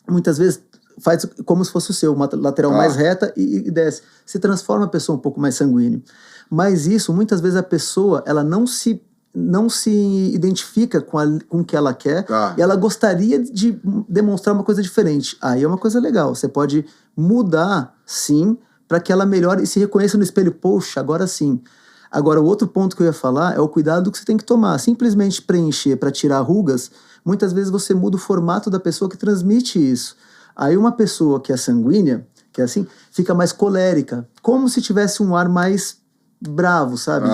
Speaker 2: muitas vezes faz como se fosse o seu, uma lateral mais reta e desce. Se transforma a pessoa um pouco mais sanguínea. Mas isso, muitas vezes, a pessoa ela não se identifica com o que ela quer e ela gostaria de demonstrar uma coisa diferente. Aí é uma coisa legal. Você pode mudar, sim, para que ela melhore e se reconheça no espelho. Poxa, agora sim. Agora, o outro ponto que eu ia falar é o cuidado que você tem que tomar. Simplesmente preencher para tirar rugas, muitas vezes você muda o formato da pessoa que transmite isso. Aí uma pessoa que é sanguínea, que é assim, fica mais colérica, como se tivesse um ar mais bravo, sabe?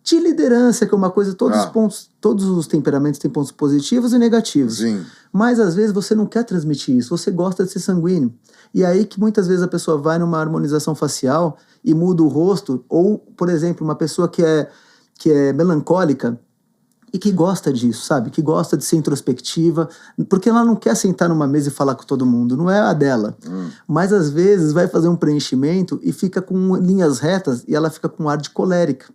Speaker 2: De liderança, que é uma coisa, todos os temperamentos têm pontos positivos e negativos.
Speaker 1: Sim.
Speaker 2: Mas às vezes você não quer transmitir isso, você gosta de ser sanguíneo. E aí que muitas vezes a pessoa vai numa harmonização facial e muda o rosto, ou, por exemplo, uma pessoa que é melancólica e que gosta disso, sabe? Que gosta de ser introspectiva, porque ela não quer sentar numa mesa e falar com todo mundo, não é a dela. Mas às vezes vai fazer um preenchimento e fica com linhas retas e ela fica com ar de colérica.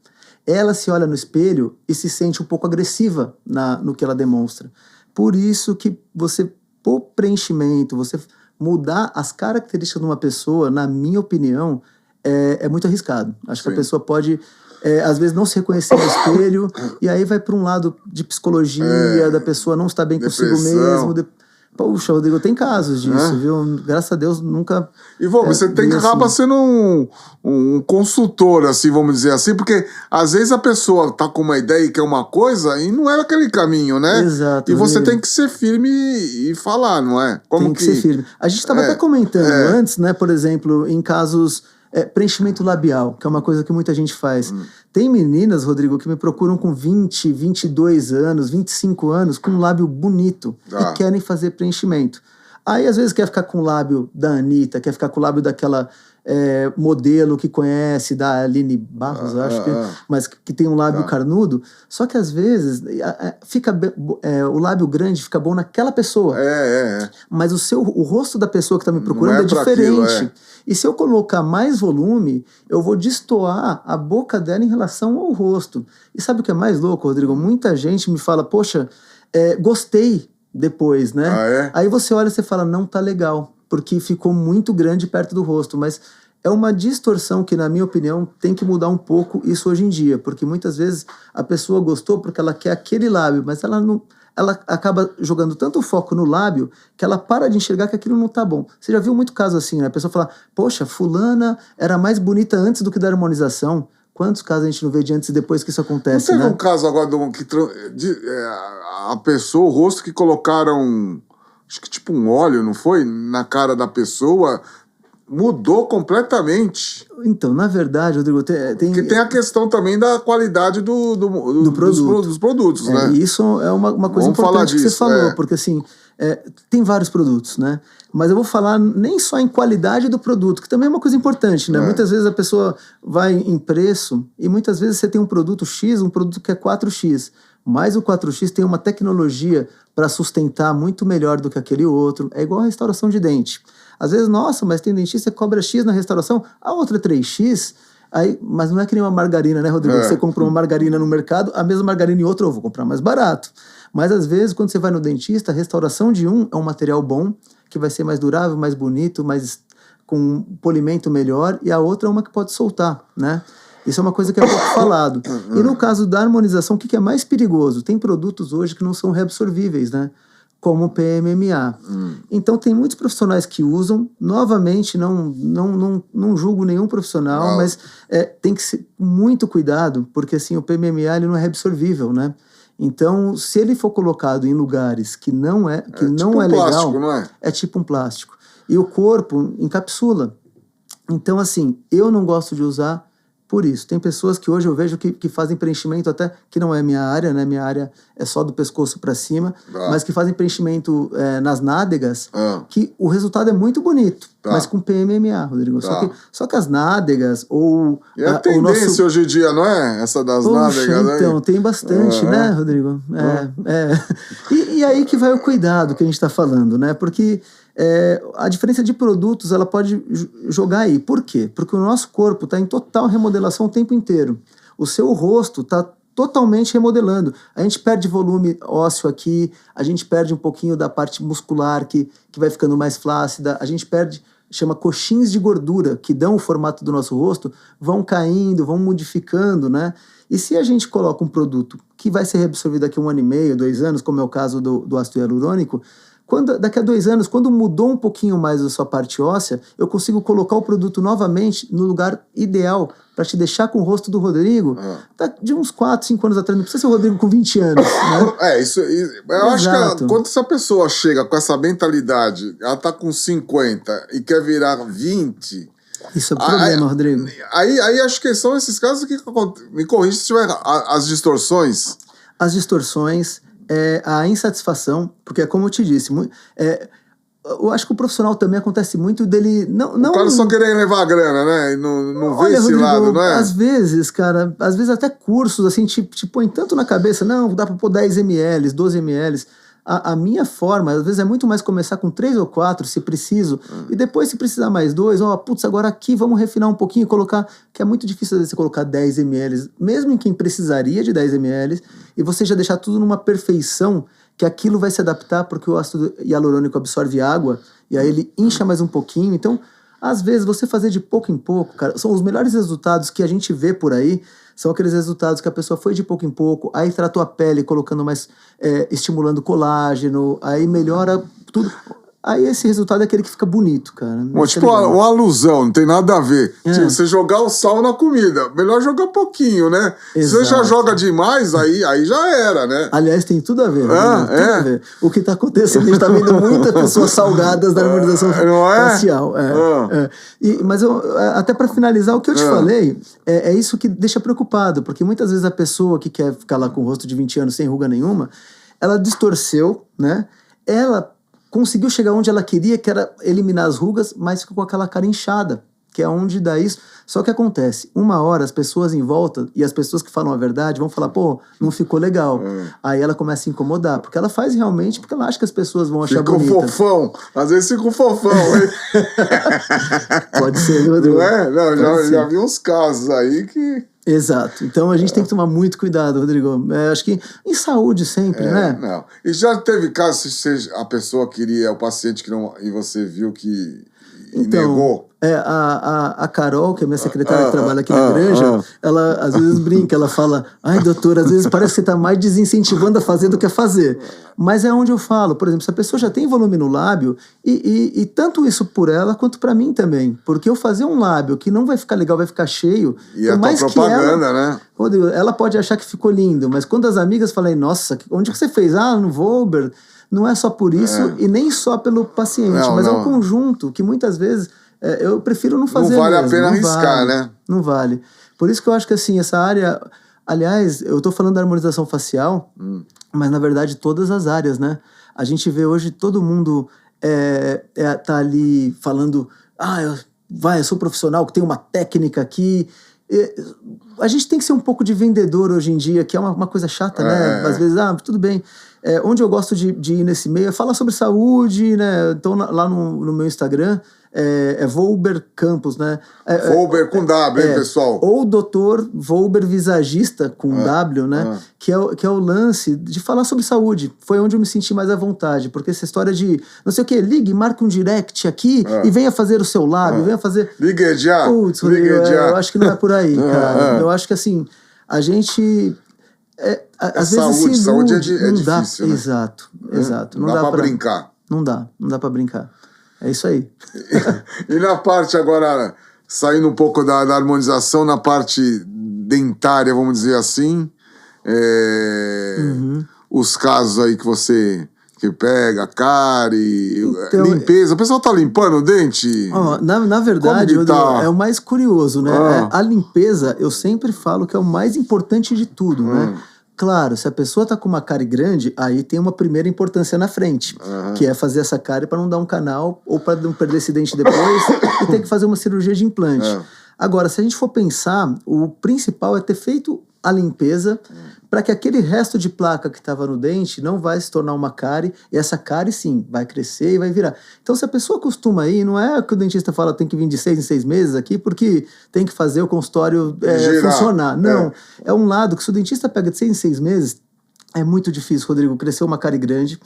Speaker 2: Ela se olha no espelho e se sente um pouco agressiva no que ela demonstra. Por isso que você, por preenchimento, você mudar as características de uma pessoa, na minha opinião, é muito arriscado. Acho que a pessoa pode, às vezes, não se reconhecer no espelho e aí vai para um lado de psicologia, da pessoa não estar bem consigo mesmo. Poxa, Rodrigo, tem casos disso, viu? Graças a Deus, nunca...
Speaker 1: E você tem que acabar sendo um consultor, assim, vamos dizer assim, porque às vezes a pessoa tá com uma ideia e quer uma coisa e não é aquele caminho, né?
Speaker 2: Exato.
Speaker 1: E você tem que ser firme e falar, não é?
Speaker 2: Tem que ser firme. A gente estava até comentando antes, né? Por exemplo, em casos... preenchimento labial, que é uma coisa que muita gente faz. Tem meninas, Rodrigo, que me procuram com 20, 22 anos, 25 anos, com um lábio bonito e querem fazer preenchimento. Aí, às vezes, quer ficar com o lábio da Anitta, quer ficar com o lábio daquela modelo que conhece, da Aline Barros, acho que, mas que tem um lábio carnudo. Só que, às vezes, o lábio grande fica bom naquela pessoa. Mas o rosto da pessoa que está me procurando é diferente. Aquilo, E se eu colocar mais volume, eu vou destoar a boca dela em relação ao rosto. E sabe o que é mais louco, Rodrigo? Muita gente me fala, poxa, gostei depois, né? Aí você olha e você fala, não tá legal, porque ficou muito grande perto do rosto. Mas é uma distorção que, na minha opinião, tem que mudar um pouco isso hoje em dia. Porque muitas vezes a pessoa gostou porque ela quer aquele lábio, mas ela não... Ela acaba jogando tanto foco no lábio que ela para de enxergar que aquilo não tá bom. Você já viu muito caso assim, né? A pessoa fala, poxa, fulana era mais bonita antes do que da harmonização. Quantos casos a gente não vê de antes e depois que isso acontece,
Speaker 1: não teve um caso agora a pessoa, o rosto que colocaram, acho que tipo um óleo, não foi? Na cara da pessoa, mudou completamente.
Speaker 2: Então, na verdade, Rodrigo,
Speaker 1: Porque tem a questão também da qualidade dos produtos, né?
Speaker 2: Isso é uma coisa importante que você falou, porque assim, tem vários produtos, né? Mas eu vou falar nem só em qualidade do produto, que também é uma coisa importante, né? Muitas vezes a pessoa vai em preço e muitas vezes você tem um produto X, um produto que é 4X, mas o 4X tem uma tecnologia para sustentar muito melhor do que aquele outro. É igual a restauração de dente. Às vezes, nossa, mas tem dentista que cobra X na restauração, a outra é 3X, mas não é que nem uma margarina, né, Rodrigo? Você comprou uma margarina no mercado, a mesma margarina em outra eu vou comprar mais barato. Mas às vezes, quando você vai no dentista, a restauração de um é um material bom, que vai ser mais durável, mais bonito, com um polimento melhor, e a outra é uma que pode soltar, né? Isso é uma coisa que é pouco falado. E no caso da harmonização, o que é mais perigoso? Tem produtos hoje que não são reabsorvíveis, né? Como o PMMA. Então, tem muitos profissionais que usam. Novamente, não julgo nenhum profissional, mas tem que ser muito cuidado, porque assim, o PMMA ele não é reabsorvível, né? Então, se ele for colocado em lugares que não é legal,
Speaker 1: plástico, não é?
Speaker 2: É tipo um plástico. E o corpo encapsula. Então, assim, eu não gosto de usar por isso. Tem pessoas que hoje eu vejo que fazem preenchimento até, que não é minha área, né? Minha área é só do pescoço para cima, mas que fazem preenchimento nas nádegas, que o resultado é muito bonito, mas com PMMA, Rodrigo. Só que as nádegas ou...
Speaker 1: E a tendência hoje em dia, não é? Essa das nádegas,
Speaker 2: então,
Speaker 1: aí?
Speaker 2: Tem bastante, né, Rodrigo? E aí que vai o cuidado que a gente está falando, né? Porque... a diferença de produtos ela pode jogar aí. Por quê? Porque o nosso corpo está em total remodelação o tempo inteiro. O seu rosto está totalmente remodelando. A gente perde volume ósseo aqui, a gente perde um pouquinho da parte muscular que vai ficando mais flácida, a gente perde, chama coxins de gordura, que dão o formato do nosso rosto, vão caindo, vão modificando, né? E se a gente coloca um produto que vai ser reabsorvido daqui a 1 ano e meio, 2 anos, como é o caso do ácido hialurônico, daqui a 2 anos, quando mudou um pouquinho mais a sua parte óssea, eu consigo colocar o produto novamente no lugar ideal para te deixar com o rosto do Rodrigo de uns 4, 5 anos atrás. Não precisa ser o Rodrigo com 20 anos, né?
Speaker 1: Eu acho que quando essa pessoa chega com essa mentalidade, ela tá com 50 e quer virar 20...
Speaker 2: Isso é o problema, Rodrigo.
Speaker 1: Aí acho que são esses casos que me corrija se tiver as distorções.
Speaker 2: As distorções... a insatisfação, porque é como eu te disse, eu acho que o profissional também acontece muito dele...
Speaker 1: O cara só querer levar a grana, né? E não vê esse
Speaker 2: Rodrigo,
Speaker 1: lado, não é?
Speaker 2: Às vezes, cara, até cursos, assim, te põe tanto na cabeça, não, dá pra pôr 10 ml, 12 ml... A minha forma, às vezes, é muito mais começar com 3 ou 4, se preciso, e depois, se precisar mais 2, agora aqui vamos refinar um pouquinho e colocar, que é muito difícil, às vezes, você colocar 10 ml, mesmo em quem precisaria de 10 ml, e você já deixar tudo numa perfeição, que aquilo vai se adaptar, porque o ácido hialurônico absorve água, e aí ele incha mais um pouquinho. Então, às vezes, você fazer de pouco em pouco, cara, são os melhores resultados que a gente vê por aí, são aqueles resultados que a pessoa foi de pouco em pouco, aí tratou a pele colocando mais, estimulando colágeno, aí melhora tudo. Aí esse resultado é aquele que fica bonito, cara.
Speaker 1: Bom, tipo uma alusão, não tem nada a ver. Tipo, você jogar o sal na comida, melhor jogar pouquinho, né?
Speaker 2: Exato.
Speaker 1: Se você já joga demais, aí já era, né?
Speaker 2: Aliás, tem tudo a ver, né? Tudo a ver. O que tá acontecendo, a gente tá vendo muitas pessoas salgadas na harmonização facial. Mas até para finalizar, o que eu te falei, é isso que deixa preocupado, porque muitas vezes a pessoa que quer ficar lá com o rosto de 20 anos sem ruga nenhuma, ela distorceu, né? Ela conseguiu chegar onde ela queria, que era eliminar as rugas, mas ficou com aquela cara inchada, que é onde dá isso. Só que acontece, uma hora as pessoas em volta, e as pessoas que falam a verdade, vão falar, pô, não ficou legal. Aí ela começa a incomodar, porque ela faz realmente, porque ela acha que as pessoas vão achar bonita.
Speaker 1: Fica fofão, às vezes fica fofão.
Speaker 2: Pode ser, Rodrigo.
Speaker 1: Não é? Não, já vi uns casos aí que...
Speaker 2: Exato. Então a gente tem que tomar muito cuidado, Rodrigo. Acho que em saúde sempre, né?
Speaker 1: Não. E já teve caso se a pessoa queria, o paciente que não... E você viu que negou?
Speaker 2: A Carol, que é minha secretária que trabalha aqui na granja, ela às vezes brinca, ela fala, ai doutor, às vezes parece que você está mais desincentivando a fazer do que a fazer. Mas é onde eu falo, por exemplo, se a pessoa já tem volume no lábio, e tanto isso por ela quanto para mim também, porque eu fazer um lábio que não vai ficar legal, vai ficar cheio,
Speaker 1: e a tua propaganda, né?
Speaker 2: Rodrigo, ela pode achar que ficou lindo, mas quando as amigas falam, nossa, onde que você fez? No Volber. Não é só por isso e nem só pelo paciente, mas é um conjunto que muitas vezes eu prefiro não fazer.
Speaker 1: Não vale
Speaker 2: mesmo.
Speaker 1: a pena
Speaker 2: Não
Speaker 1: arriscar,
Speaker 2: vale,
Speaker 1: né?
Speaker 2: Não vale. Por isso que eu acho que assim, essa área... Aliás, eu tô falando da harmonização facial, mas na verdade todas as áreas, né? A gente vê hoje todo mundo tá ali falando, eu sou profissional, que tem uma técnica aqui. A gente tem que ser um pouco de vendedor hoje em dia, que é uma coisa chata, né? Às vezes, tudo bem. Onde eu gosto de ir nesse meio é falar sobre saúde, né? Então, lá no meu Instagram, Volber Campos, né?
Speaker 1: Volber com W, hein, pessoal?
Speaker 2: Ou Dr. Volber Visagista, com W, né? Que é o lance de falar sobre saúde. Foi onde eu me senti mais à vontade, porque essa história de, não sei o quê, ligue, marque um direct aqui e venha fazer o seu lábio, venha fazer...
Speaker 1: Ligue já!
Speaker 2: Putz, eu acho que não é por aí, cara. Eu acho que, assim, a gente... às vezes
Speaker 1: saúde é difícil, né?
Speaker 2: Exato.
Speaker 1: Não dá pra brincar.
Speaker 2: Não dá pra brincar. É isso aí.
Speaker 1: E na parte agora, saindo um pouco da harmonização, na parte dentária, vamos dizer assim, os casos aí que você... que pega, cárie, então, limpeza. O pessoal tá limpando o dente?
Speaker 2: Na verdade, é o mais curioso, né? A limpeza, eu sempre falo que é o mais importante de tudo, né? Claro, se a pessoa tá com uma cárie grande, aí tem uma primeira importância na frente, que é fazer essa cárie para não dar um canal ou para não perder esse dente depois e ter que fazer uma cirurgia de implante. Agora, se a gente for pensar, o principal é ter feito a limpeza para que aquele resto de placa que estava no dente não vai se tornar uma cárie, e essa cárie sim vai crescer e vai virar. Então, se a pessoa costuma ir, não é que o dentista fala tem que vir de 6 em 6 meses aqui porque tem que fazer o consultório funcionar. Não, é um lado que se o dentista pega de 6 em 6 meses, é muito difícil, Rodrigo, crescer uma cárie grande.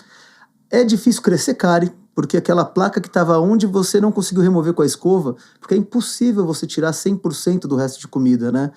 Speaker 2: É difícil crescer cárie, porque aquela placa que estava onde você não conseguiu remover com a escova, porque é impossível você tirar 100% do resto de comida, né?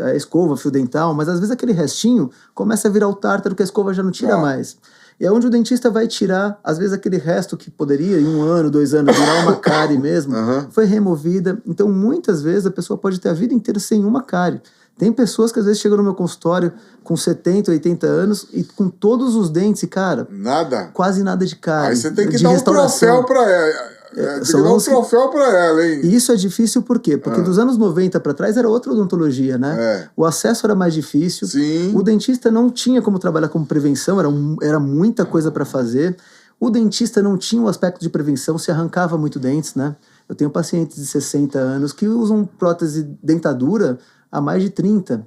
Speaker 2: A escova, fio dental, mas às vezes aquele restinho começa a virar o tártaro que a escova já não tira mais. E é onde o dentista vai tirar, às vezes aquele resto que poderia, em 1 ano, 2 anos, virar uma cárie mesmo, foi removida. Então, muitas vezes, a pessoa pode ter a vida inteira sem uma cárie. Tem pessoas que às vezes chegam no meu consultório com 70, 80 anos e com todos os dentes, e cara...
Speaker 1: Nada?
Speaker 2: Quase nada de cárie.
Speaker 1: Aí você tem que dar um troféu pra ela. Tem que dar um troféu pra ela, hein?
Speaker 2: E isso é difícil por quê? Porque dos anos 90 pra trás era outra odontologia, né? O acesso era mais difícil.
Speaker 1: Sim.
Speaker 2: O dentista não tinha como trabalhar como prevenção, era muita coisa pra fazer. O dentista não tinha um aspecto de prevenção, se arrancava muito dentes, né? Eu tenho pacientes de 60 anos que usam prótese dentadura há mais de 30.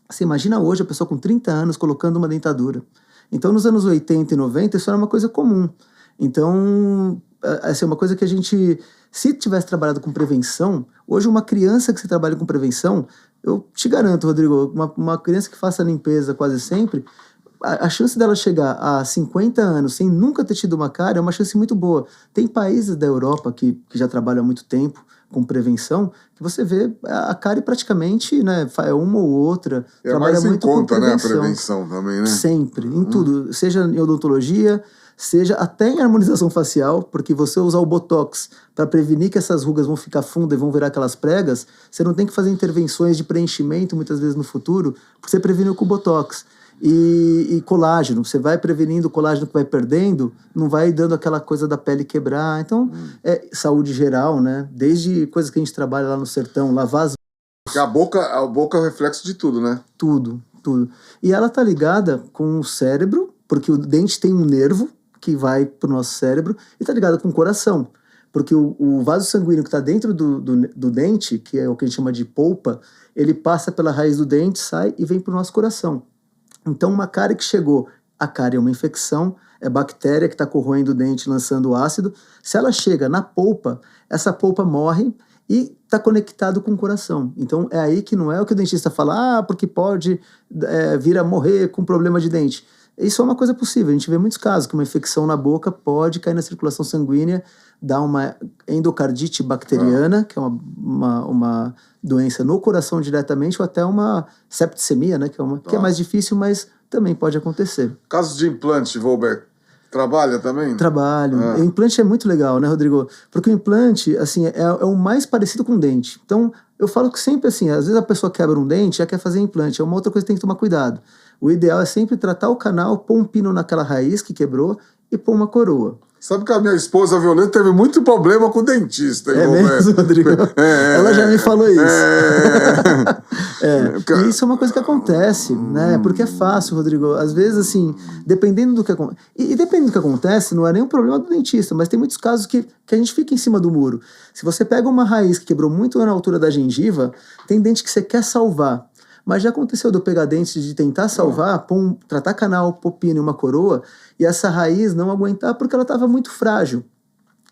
Speaker 2: Você imagina hoje a pessoa com 30 anos colocando uma dentadura. Então, nos anos 80 e 90, isso era uma coisa comum. Então, essa é uma coisa que a gente... Se tivesse trabalhado com prevenção, hoje uma criança que se trabalha com prevenção, eu te garanto, Rodrigo, uma criança que faça limpeza quase sempre, a chance dela chegar a 50 anos sem nunca ter tido uma cárie é uma chance muito boa. Tem países da Europa que já trabalham há muito tempo com prevenção, que você vê a cárie praticamente, né, é uma ou outra.
Speaker 1: É mais em conta, né, a prevenção também, né?
Speaker 2: Sempre, em tudo. Seja em odontologia, seja até em harmonização facial, porque você usar o Botox para prevenir que essas rugas vão ficar fundas e vão virar aquelas pregas, você não tem que fazer intervenções de preenchimento muitas vezes no futuro, porque você preveniu com o Botox. E colágeno, você vai prevenindo o colágeno que vai perdendo, não vai dando aquela coisa da pele quebrar. Então, saúde geral, né? Desde coisas que a gente trabalha lá no sertão, lavar as...
Speaker 1: Porque a boca é o reflexo de tudo, né?
Speaker 2: Tudo. E ela tá ligada com o cérebro, porque o dente tem um nervo que vai pro nosso cérebro, e tá ligada com o coração. Porque o vaso sanguíneo que está dentro do dente, que é o que a gente chama de polpa, ele passa pela raiz do dente, sai e vem pro nosso coração. Então, uma cárie que chegou, a cárie é uma infecção, é bactéria que está corroendo o dente, lançando ácido. Se ela chega na polpa, essa polpa morre e está conectado com o coração. Então, é aí que não é o que o dentista fala, porque pode vir a morrer com problema de dente. Isso é uma coisa possível. A gente vê muitos casos que uma infecção na boca pode cair na circulação sanguínea, dar uma endocardite bacteriana, que é uma doença no coração diretamente, ou até uma septicemia, né, que é mais difícil, mas também pode acontecer.
Speaker 1: Casos de implante, Volber, trabalha também?
Speaker 2: Trabalho. O implante é muito legal, né, Rodrigo? Porque o implante, assim, é o mais parecido com o dente. Então, eu falo que sempre assim, às vezes a pessoa quebra um dente e já quer fazer implante. É uma outra coisa que tem que tomar cuidado. O ideal é sempre tratar o canal, pôr um pino naquela raiz que quebrou e pôr uma coroa.
Speaker 1: Sabe que a minha esposa Violeta teve muito problema com o dentista.
Speaker 2: É mesmo, Rodrigo? Ela já me falou isso. E isso é uma coisa que acontece, né? Porque é fácil, Rodrigo. Às vezes, assim, dependendo do que acontece... E dependendo do que acontece, não é nem um problema do dentista, mas tem muitos casos que a gente fica em cima do muro. Se você pega uma raiz que quebrou muito na altura da gengiva, tem dente que você quer salvar. Mas já aconteceu de eu pegar dente de tentar salvar, tratar canal, pôr pino e uma coroa, e essa raiz não aguentar porque ela estava muito frágil.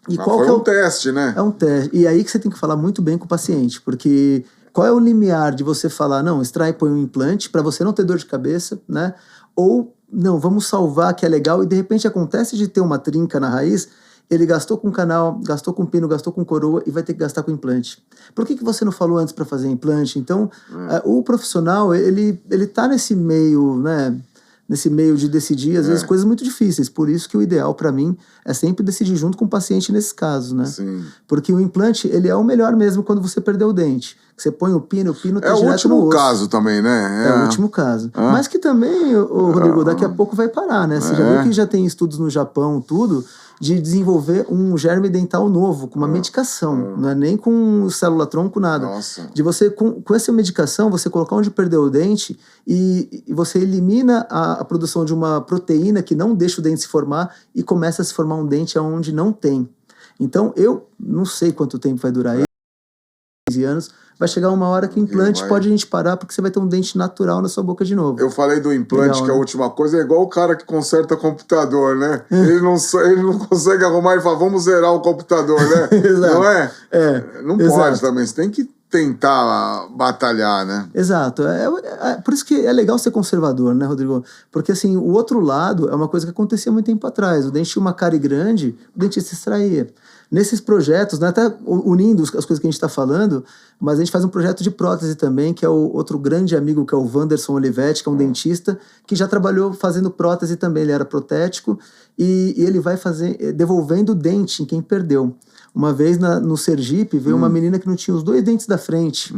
Speaker 2: E
Speaker 1: mas foi um teste, né?
Speaker 2: É um teste. E aí que você tem que falar muito bem com o paciente, porque qual é o limiar de você falar, não, extrai e põe um implante para você não ter dor de cabeça, né? Ou, não, vamos salvar que é legal, e de repente acontece de ter uma trinca na raiz, ele gastou com canal, gastou com pino, gastou com coroa e vai ter que gastar com implante. Por que você não falou antes para fazer implante? Então, o profissional, ele tá nesse meio, né? Nesse meio de decidir, às vezes, coisas muito difíceis. Por isso que o ideal, para mim, é sempre decidir junto com o paciente nesses casos, né?
Speaker 1: Sim.
Speaker 2: Porque o implante, ele é o melhor mesmo quando você perdeu o dente. Você põe o pino tá direto no osso.
Speaker 1: É o último caso também, né?
Speaker 2: É o último caso. Mas que também, Rodrigo, daqui a pouco vai parar, né? Você já viu que já tem estudos no Japão, tudo, de desenvolver um germe dental novo, com uma medicação. Não é nem com célula-tronco, nada.
Speaker 1: Nossa.
Speaker 2: De você, com essa medicação, você colocar onde perdeu o dente e você elimina a produção de uma proteína que não deixa o dente se formar e começa a se formar um dente onde não tem. Então, eu não sei quanto tempo vai durar 15 anos, vai chegar uma hora que o implante pode a gente parar porque você vai ter um dente natural na sua boca de novo.
Speaker 1: Eu falei do implante, legal, que é a última coisa, é igual o cara que conserta computador, né? Ele não consegue arrumar e fala, vamos zerar o computador, né?
Speaker 2: Exato.
Speaker 1: Não é? Não
Speaker 2: Exato.
Speaker 1: Pode também, você tem que tentar batalhar, né?
Speaker 2: Exato. Por isso que é legal ser conservador, né, Rodrigo? Porque, assim, o outro lado é uma coisa que acontecia muito tempo atrás. O dente tinha uma cárie grande, o dentista extraía. Nesses projetos, né, até unindo as coisas que a gente está falando, mas a gente faz um projeto de prótese também, que é o outro grande amigo, que é o Wanderson Olivetti, que é um dentista, que já trabalhou fazendo prótese também. Ele era protético e ele vai devolvendo o dente em quem perdeu. Uma vez no Sergipe, veio uma menina que não tinha os 2 dentes da frente.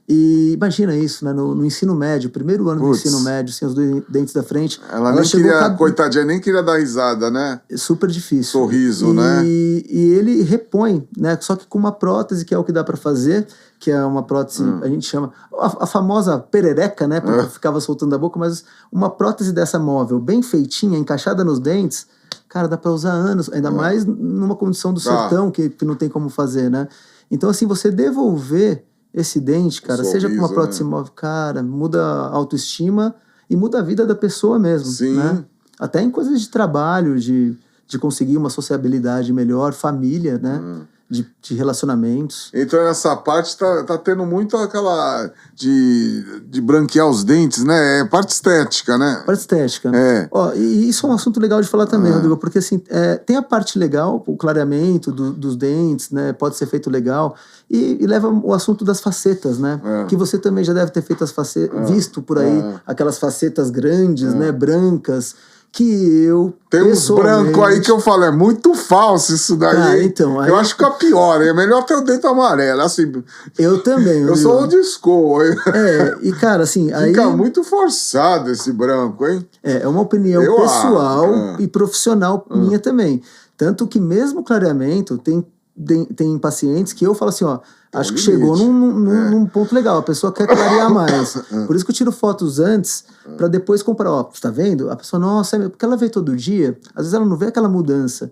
Speaker 2: E imagina isso, né? No ensino médio, primeiro ano do ensino médio, sem os 2 dentes da frente.
Speaker 1: Ela nem queria, coitadinha, nem queria dar risada, né?
Speaker 2: Super difícil.
Speaker 1: Sorriso, né?
Speaker 2: E ele repõe, né? Só que com uma prótese, que é o que dá para fazer, que é uma prótese, a gente chama, a famosa perereca, né? Porque ficava soltando da boca, mas uma prótese dessa móvel, bem feitinha, encaixada nos dentes, cara, dá para usar anos, ainda mais numa condição do sertão que não tem como fazer, né? Então, assim, você devolver esse dente, cara, seja com uma prótese móvel, cara, muda a autoestima e muda a vida da pessoa mesmo,
Speaker 1: sim,
Speaker 2: né? Até em coisas de trabalho, de conseguir uma sociabilidade melhor, família, né? De relacionamentos.
Speaker 1: Então, nessa parte tá tendo muito aquela de branquear os dentes, né? É parte estética, né?
Speaker 2: Parte estética. E isso é um assunto legal de falar também, Rodrigo, porque assim, tem a parte legal, o clareamento dos dentes, né? Pode ser feito legal. E leva o assunto das facetas, né? Que você também já deve ter feito visto por aí, aquelas facetas grandes, né? Brancas. Que eu...
Speaker 1: Tem uns brancos aí que eu falo, é muito falso isso daí.
Speaker 2: Então, aí...
Speaker 1: Eu acho que é pior, é melhor ter o dente amarelo, assim.
Speaker 2: Eu também.
Speaker 1: Eu sou old school.
Speaker 2: E cara, assim...
Speaker 1: Fica muito forçado esse branco, hein?
Speaker 2: É uma opinião pessoal e profissional minha também. Tanto que mesmo o clareamento tem pacientes que eu falo assim, ó, acho que chegou num ponto legal, a pessoa quer clarear mais. Por isso que eu tiro fotos antes, pra depois comparar. Ó, tá vendo? A pessoa, nossa, porque ela vê todo dia, às vezes ela não vê aquela mudança.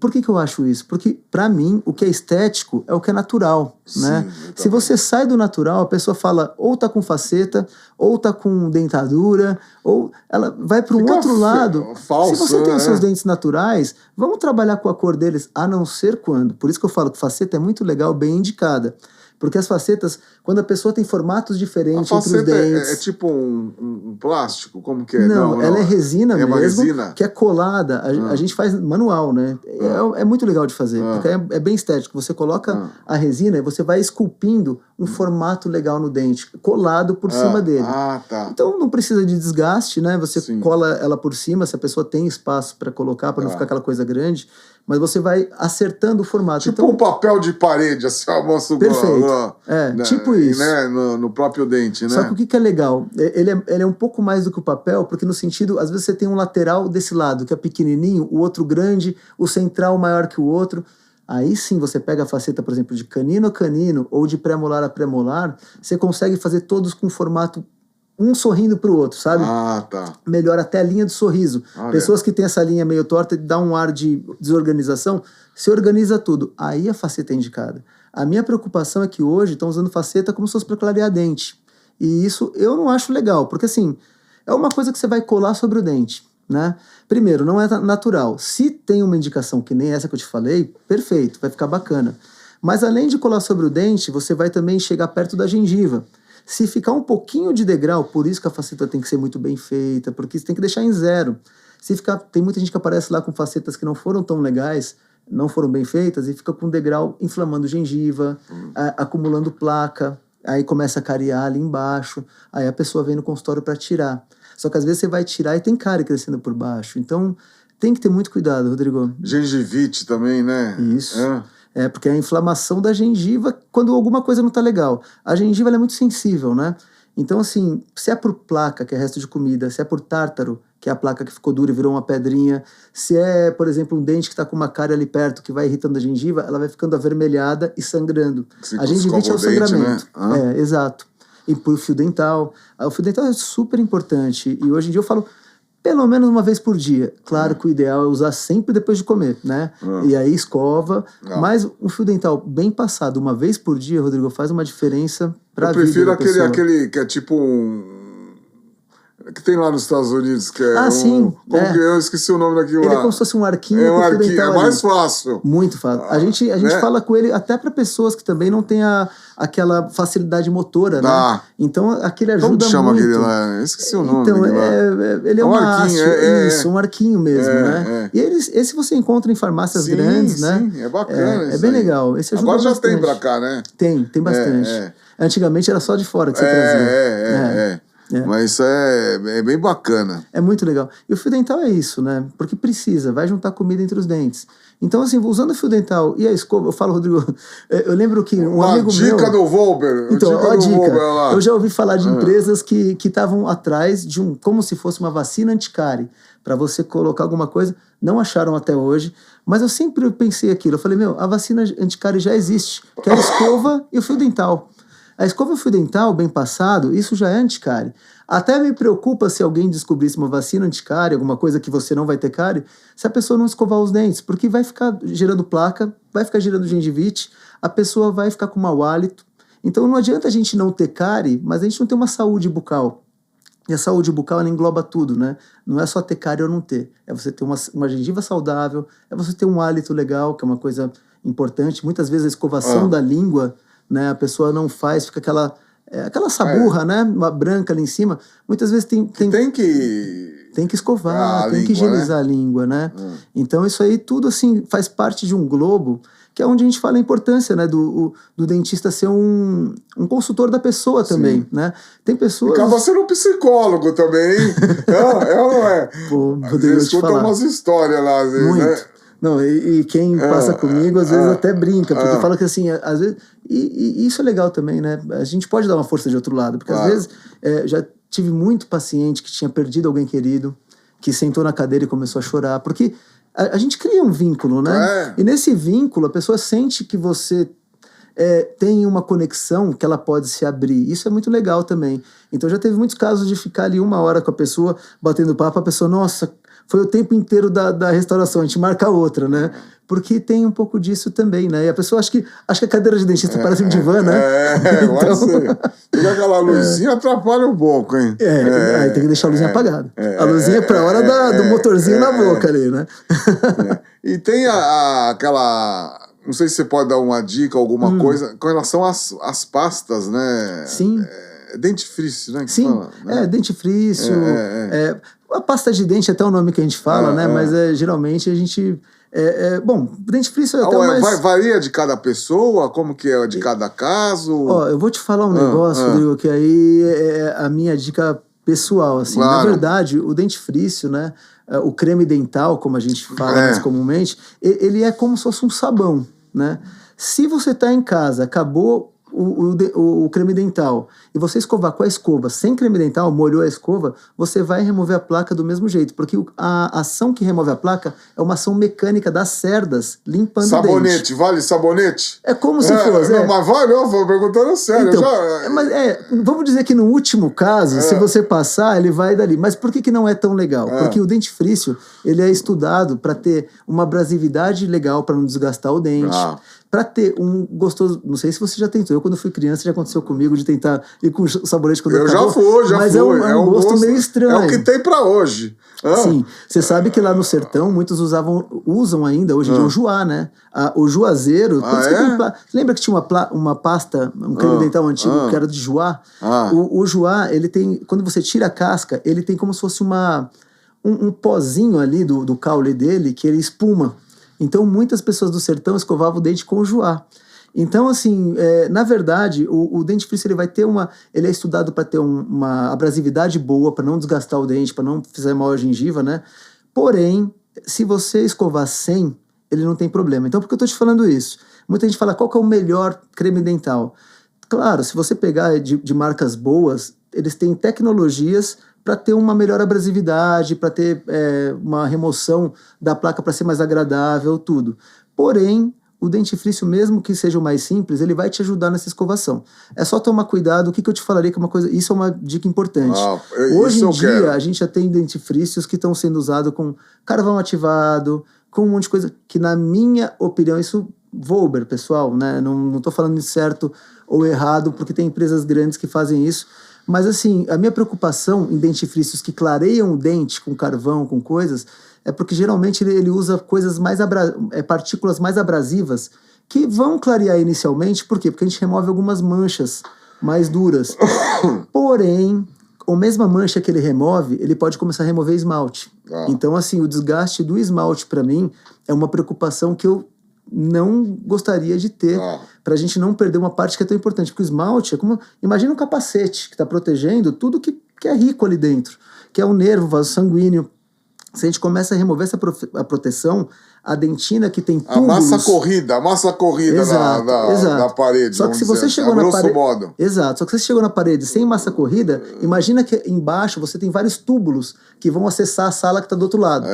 Speaker 2: Por que eu acho isso? Porque, pra mim, o que é estético é o que é natural, né? Se você sai do natural, a pessoa fala, ou tá com faceta, ou tá com dentadura, ou ela vai para um outro lado.
Speaker 1: Falso,
Speaker 2: se você tem os seus dentes naturais, vamos trabalhar com a cor deles, a não ser quando. Por isso que eu falo que faceta é muito legal, bem indicada. Porque as facetas, quando a pessoa tem formatos diferentes entre os dentes...
Speaker 1: É tipo um plástico? Como que é?
Speaker 2: Não, ela é resina mesmo,
Speaker 1: resina?
Speaker 2: Que é colada. A gente faz manual, né? É muito legal de fazer, porque é bem estético. Você coloca a resina e você vai esculpindo um formato legal no dente, colado por cima dele.
Speaker 1: Tá.
Speaker 2: Então não precisa de desgaste, né? Você cola ela por cima, se a pessoa tem espaço para colocar, para não ficar aquela coisa grande, mas você vai acertando o formato.
Speaker 1: Tipo
Speaker 2: então,
Speaker 1: um papel de parede, assim, a moça.
Speaker 2: Perfeito. Tipo isso.
Speaker 1: Né? No próprio dente, né?
Speaker 2: Só que o que é legal? Ele é um pouco mais do que o papel, porque no sentido, às vezes você tem um lateral desse lado, que é pequenininho, o outro grande, o central maior que o outro. Aí sim, você pega a faceta, por exemplo, de canino a canino ou de pré-molar a pré-molar, você consegue fazer todos com formato, um sorrindo pro outro, sabe?
Speaker 1: Tá.
Speaker 2: Melhora até a linha de sorriso. Pessoas que têm essa linha meio torta, dá um ar de desorganização, se organiza tudo. Aí a faceta é indicada. A minha preocupação é que hoje estão usando faceta como se fosse para clarear dente. E isso eu não acho legal, porque assim, é uma coisa que você vai colar sobre o dente. Né? Primeiro, não é natural. Se tem uma indicação que nem essa que eu te falei, perfeito, vai ficar bacana. Mas além de colar sobre o dente, você vai também chegar perto da gengiva. Se ficar um pouquinho de degrau, por isso que a faceta tem que ser muito bem feita, porque você tem que deixar em zero. Se ficar, tem muita gente que aparece lá com facetas que não foram tão legais, não foram bem feitas, e fica com degrau inflamando gengiva, acumulando placa, aí começa a cariar ali embaixo, aí a pessoa vem no consultório para tirar. Só que às vezes você vai tirar e tem cárie crescendo por baixo. Então, tem que ter muito cuidado, Rodrigo.
Speaker 1: Gengivite também, né?
Speaker 2: Isso. Porque a inflamação da gengiva, quando alguma coisa não tá legal. A gengiva ela é muito sensível, né? Então, assim, se é por placa, que é resto de comida, se é por tártaro, que é a placa que ficou dura e virou uma pedrinha, se é, por exemplo, um dente que tá com uma cárie ali perto, que vai irritando a gengiva, ela vai ficando avermelhada e sangrando. A gengivite é o sangramento. Né? Exato. E por fio dental. O fio dental é super importante. E hoje em dia eu falo pelo menos uma vez por dia. Claro que o ideal é usar sempre depois de comer, né? E aí escova. Mas um fio dental bem passado uma vez por dia, Rodrigo, faz uma diferença pra vida.
Speaker 1: Eu prefiro aquele que é tipo que tem lá nos Estados Unidos, que é
Speaker 2: sim.
Speaker 1: Eu esqueci o nome daquilo lá.
Speaker 2: Ele é como se fosse um arquinho.
Speaker 1: É um arquinho, é mais fácil.
Speaker 2: Muito fácil. A gente né? fala com ele até para pessoas que também não têm aquela facilidade motora, né? Então, aquele ajuda muito. Como chama aquele
Speaker 1: lá? Eu esqueci o nome.
Speaker 2: Então, ele é um arquinho. Isso, um arquinho mesmo, né? E esse você encontra em farmácias grandes, né?
Speaker 1: Sim, é bacana
Speaker 2: É bem legal. Esse ajuda
Speaker 1: Agora
Speaker 2: bastante.
Speaker 1: já tem pra cá, né?
Speaker 2: Tem bastante. Antigamente era só de fora que você trazia.
Speaker 1: Mas isso é bem bacana.
Speaker 2: É muito legal. E o fio dental é isso, né? Porque vai juntar comida entre os dentes. Então, assim, usando o fio dental e a escova, eu falo, Rodrigo, eu lembro que um amigo meu...
Speaker 1: Dica do Volber.
Speaker 2: Então, a dica. Eu já ouvi falar de empresas que estavam atrás de como se fosse uma vacina anticárie, para você colocar alguma coisa. Não acharam até hoje, mas eu sempre pensei aquilo. Eu falei, a vacina anticárie já existe, que é a escova e o fio dental. A escova e o fio dental, bem passado, isso já é anticárie. Até me preocupa se alguém descobrisse uma vacina anticárie, alguma coisa que você não vai ter cárie, se a pessoa não escovar os dentes, porque vai ficar gerando placa, vai ficar gerando gengivite, a pessoa vai ficar com mau hálito. Então não adianta a gente não ter cárie, mas a gente não ter uma saúde bucal. E a saúde bucal, ela engloba tudo, né? Não é só ter cárie ou não ter. É você ter uma gengiva saudável, é você ter um hálito legal, que é uma coisa importante. Muitas vezes a escovação da língua, né, a pessoa não faz, fica aquela saburra, né, uma branca ali em cima. Muitas vezes tem que escovar, tem que higienizar a língua, né? Então isso aí tudo assim faz parte de um globo, que é onde a gente fala a importância, né, do dentista ser um consultor da pessoa também, né? Tem pessoas...
Speaker 1: Acaba sendo um psicólogo também, não é?
Speaker 2: Pô,
Speaker 1: Rodrigo, você escuta umas histórias lá, às vezes,
Speaker 2: muito.
Speaker 1: Né?
Speaker 2: Não, e quem passa comigo, às vezes até brinca, porque fala que assim, às vezes... E isso é legal também, né? A gente pode dar uma força de outro lado, porque às vezes já tive muito paciente que tinha perdido alguém querido, que sentou na cadeira e começou a chorar, porque a gente cria um vínculo, né? E nesse vínculo, a pessoa sente que você tem uma conexão que ela pode se abrir. Isso é muito legal também. Então já teve muitos casos de ficar ali 1 hora com a pessoa, batendo papo, a pessoa, nossa... Foi o tempo inteiro da restauração, a gente marca outra, né? Porque tem um pouco disso também, né? E a pessoa acha que a cadeira de dentista parece um divã, né?
Speaker 1: Pode ser. Porque aquela luzinha atrapalha um pouco, hein?
Speaker 2: Aí tem que deixar a luzinha apagada. A luzinha é pra hora do motorzinho na boca ali, né?
Speaker 1: E tem aquela... Não sei se você pode dar uma dica, alguma coisa, com relação às pastas, né?
Speaker 2: Sim.
Speaker 1: Dentifrício, né?
Speaker 2: Sim,
Speaker 1: fala, né?
Speaker 2: Dentifrício. A pasta de dente é até o nome que a gente fala, né? Mas geralmente a gente Bom, dentifrício é até mais...
Speaker 1: Varia de cada pessoa? Como que é de cada caso?
Speaker 2: Ó, eu vou te falar um negócio, Rodrigo, que aí é a minha dica pessoal, assim. Claro. Na verdade, o dentifrício, né, o creme dental, como a gente fala mais comumente, ele é como se fosse um sabão, né? Se você está em casa, acabou o creme dental, e você escovar com a escova sem creme dental, molhou a escova, você vai remover a placa do mesmo jeito, porque a ação que remove a placa é uma ação mecânica das cerdas limpando o dente.
Speaker 1: Sabonete, vale sabonete?
Speaker 2: É como se fosse.
Speaker 1: Mas vale, eu vou perguntando sério.
Speaker 2: Então, vamos dizer que no último caso, se você passar, ele vai dali. Mas por que não é tão legal? Porque o dentifrício, ele é estudado para ter uma abrasividade legal, para não desgastar o dente. Para ter um gostoso... Não sei se você já tentou. Eu, quando fui criança, já aconteceu comigo de tentar ir com sabonete quando eu
Speaker 1: já fui.
Speaker 2: Mas é um gosto meio estranho.
Speaker 1: É o que tem para hoje.
Speaker 2: Sim. Você sabe que lá no sertão, muitos usam ainda, hoje em dia, o Joá, né? O Juazeiro... Lembra que tinha uma pasta, um creme dental antigo, que era de Joá? O Joá, ele tem... Quando você tira a casca, ele tem como se fosse um pozinho ali do caule dele, que ele espuma. Então, muitas pessoas do sertão escovavam o dente com o Joá. Então, assim, na verdade, o dentifrício ele é estudado para ter uma abrasividade boa, para não desgastar o dente, para não fazer mal à gengiva, né? Porém, se você escovar sem, ele não tem problema. Então, por que eu estou te falando isso? Muita gente fala, qual que é o melhor creme dental? Claro, se você pegar de marcas boas, eles têm tecnologias para ter uma melhor abrasividade, para ter uma remoção da placa para ser mais agradável, tudo. Porém, o dentifrício, mesmo que seja o mais simples, ele vai te ajudar nessa escovação. É só tomar cuidado. O que eu te falaria que é uma coisa... Isso é uma dica importante. Hoje em dia, a gente já tem dentifrícios que estão sendo usados com carvão ativado, com um monte de coisa que, na minha opinião, isso... Volber, pessoal, né? Não estou falando de certo ou errado, porque tem empresas grandes que fazem isso. Mas, assim, a minha preocupação em dentifrícios que clareiam o dente com carvão, com coisas, é porque geralmente ele usa coisas mais partículas mais abrasivas que vão clarear inicialmente. Por quê? Porque a gente remove algumas manchas mais duras. Porém, a mesma mancha que ele remove, ele pode começar a remover esmalte. Então, assim, o desgaste do esmalte, para mim, é uma preocupação que eu não gostaria de ter, pra gente não perder uma parte que é tão importante, porque o esmalte é como... Imagina um capacete que tá protegendo tudo que é rico ali dentro, que é o nervo, o vaso sanguíneo. Se a gente começa a remover a proteção, a dentina que tem túbulos... A massa corrida
Speaker 1: exato. Da parede.
Speaker 2: Só que se você chegou na parede... Exato. Só que se você chegou na parede sem massa corrida, imagina que embaixo você tem vários túbulos que vão acessar a sala que está do outro lado,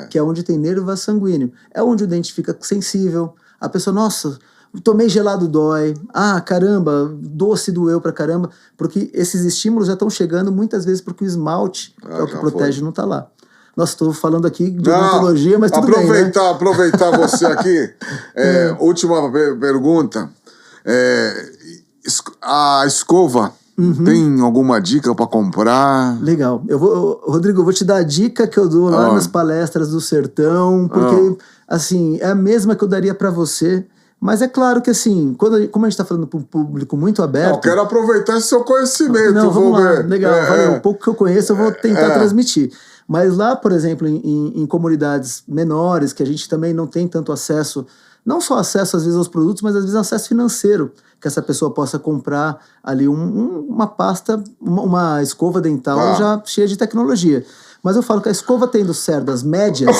Speaker 2: que é onde tem nervo e vaso sanguíneo. É onde o dente fica sensível. A pessoa, nossa, tomei gelado dói. Ah, caramba, doce doeu pra caramba. Porque esses estímulos já estão chegando muitas vezes porque o esmalte, que é o que protege, não está lá. Nossa, estou falando aqui de odontologia, mas tudo bem, né?
Speaker 1: Aproveitar você aqui. Última pergunta. A escova, tem alguma dica para comprar?
Speaker 2: Legal. Rodrigo, eu vou te dar a dica que eu dou lá nas palestras do Sertão, porque, assim, é a mesma que eu daria para você. Mas é claro que, assim, como a gente está falando para um público muito aberto...
Speaker 1: Eu quero aproveitar esse seu conhecimento.
Speaker 2: Vamos lá. Legal. O pouco que eu conheço eu vou tentar transmitir. Mas lá, por exemplo, em comunidades menores, que a gente também não tem tanto acesso, não só acesso às vezes aos produtos, mas às vezes acesso financeiro, que essa pessoa possa comprar ali uma pasta, uma escova dental já cheia de tecnologia. Mas eu falo que a escova tendo cerdas médias...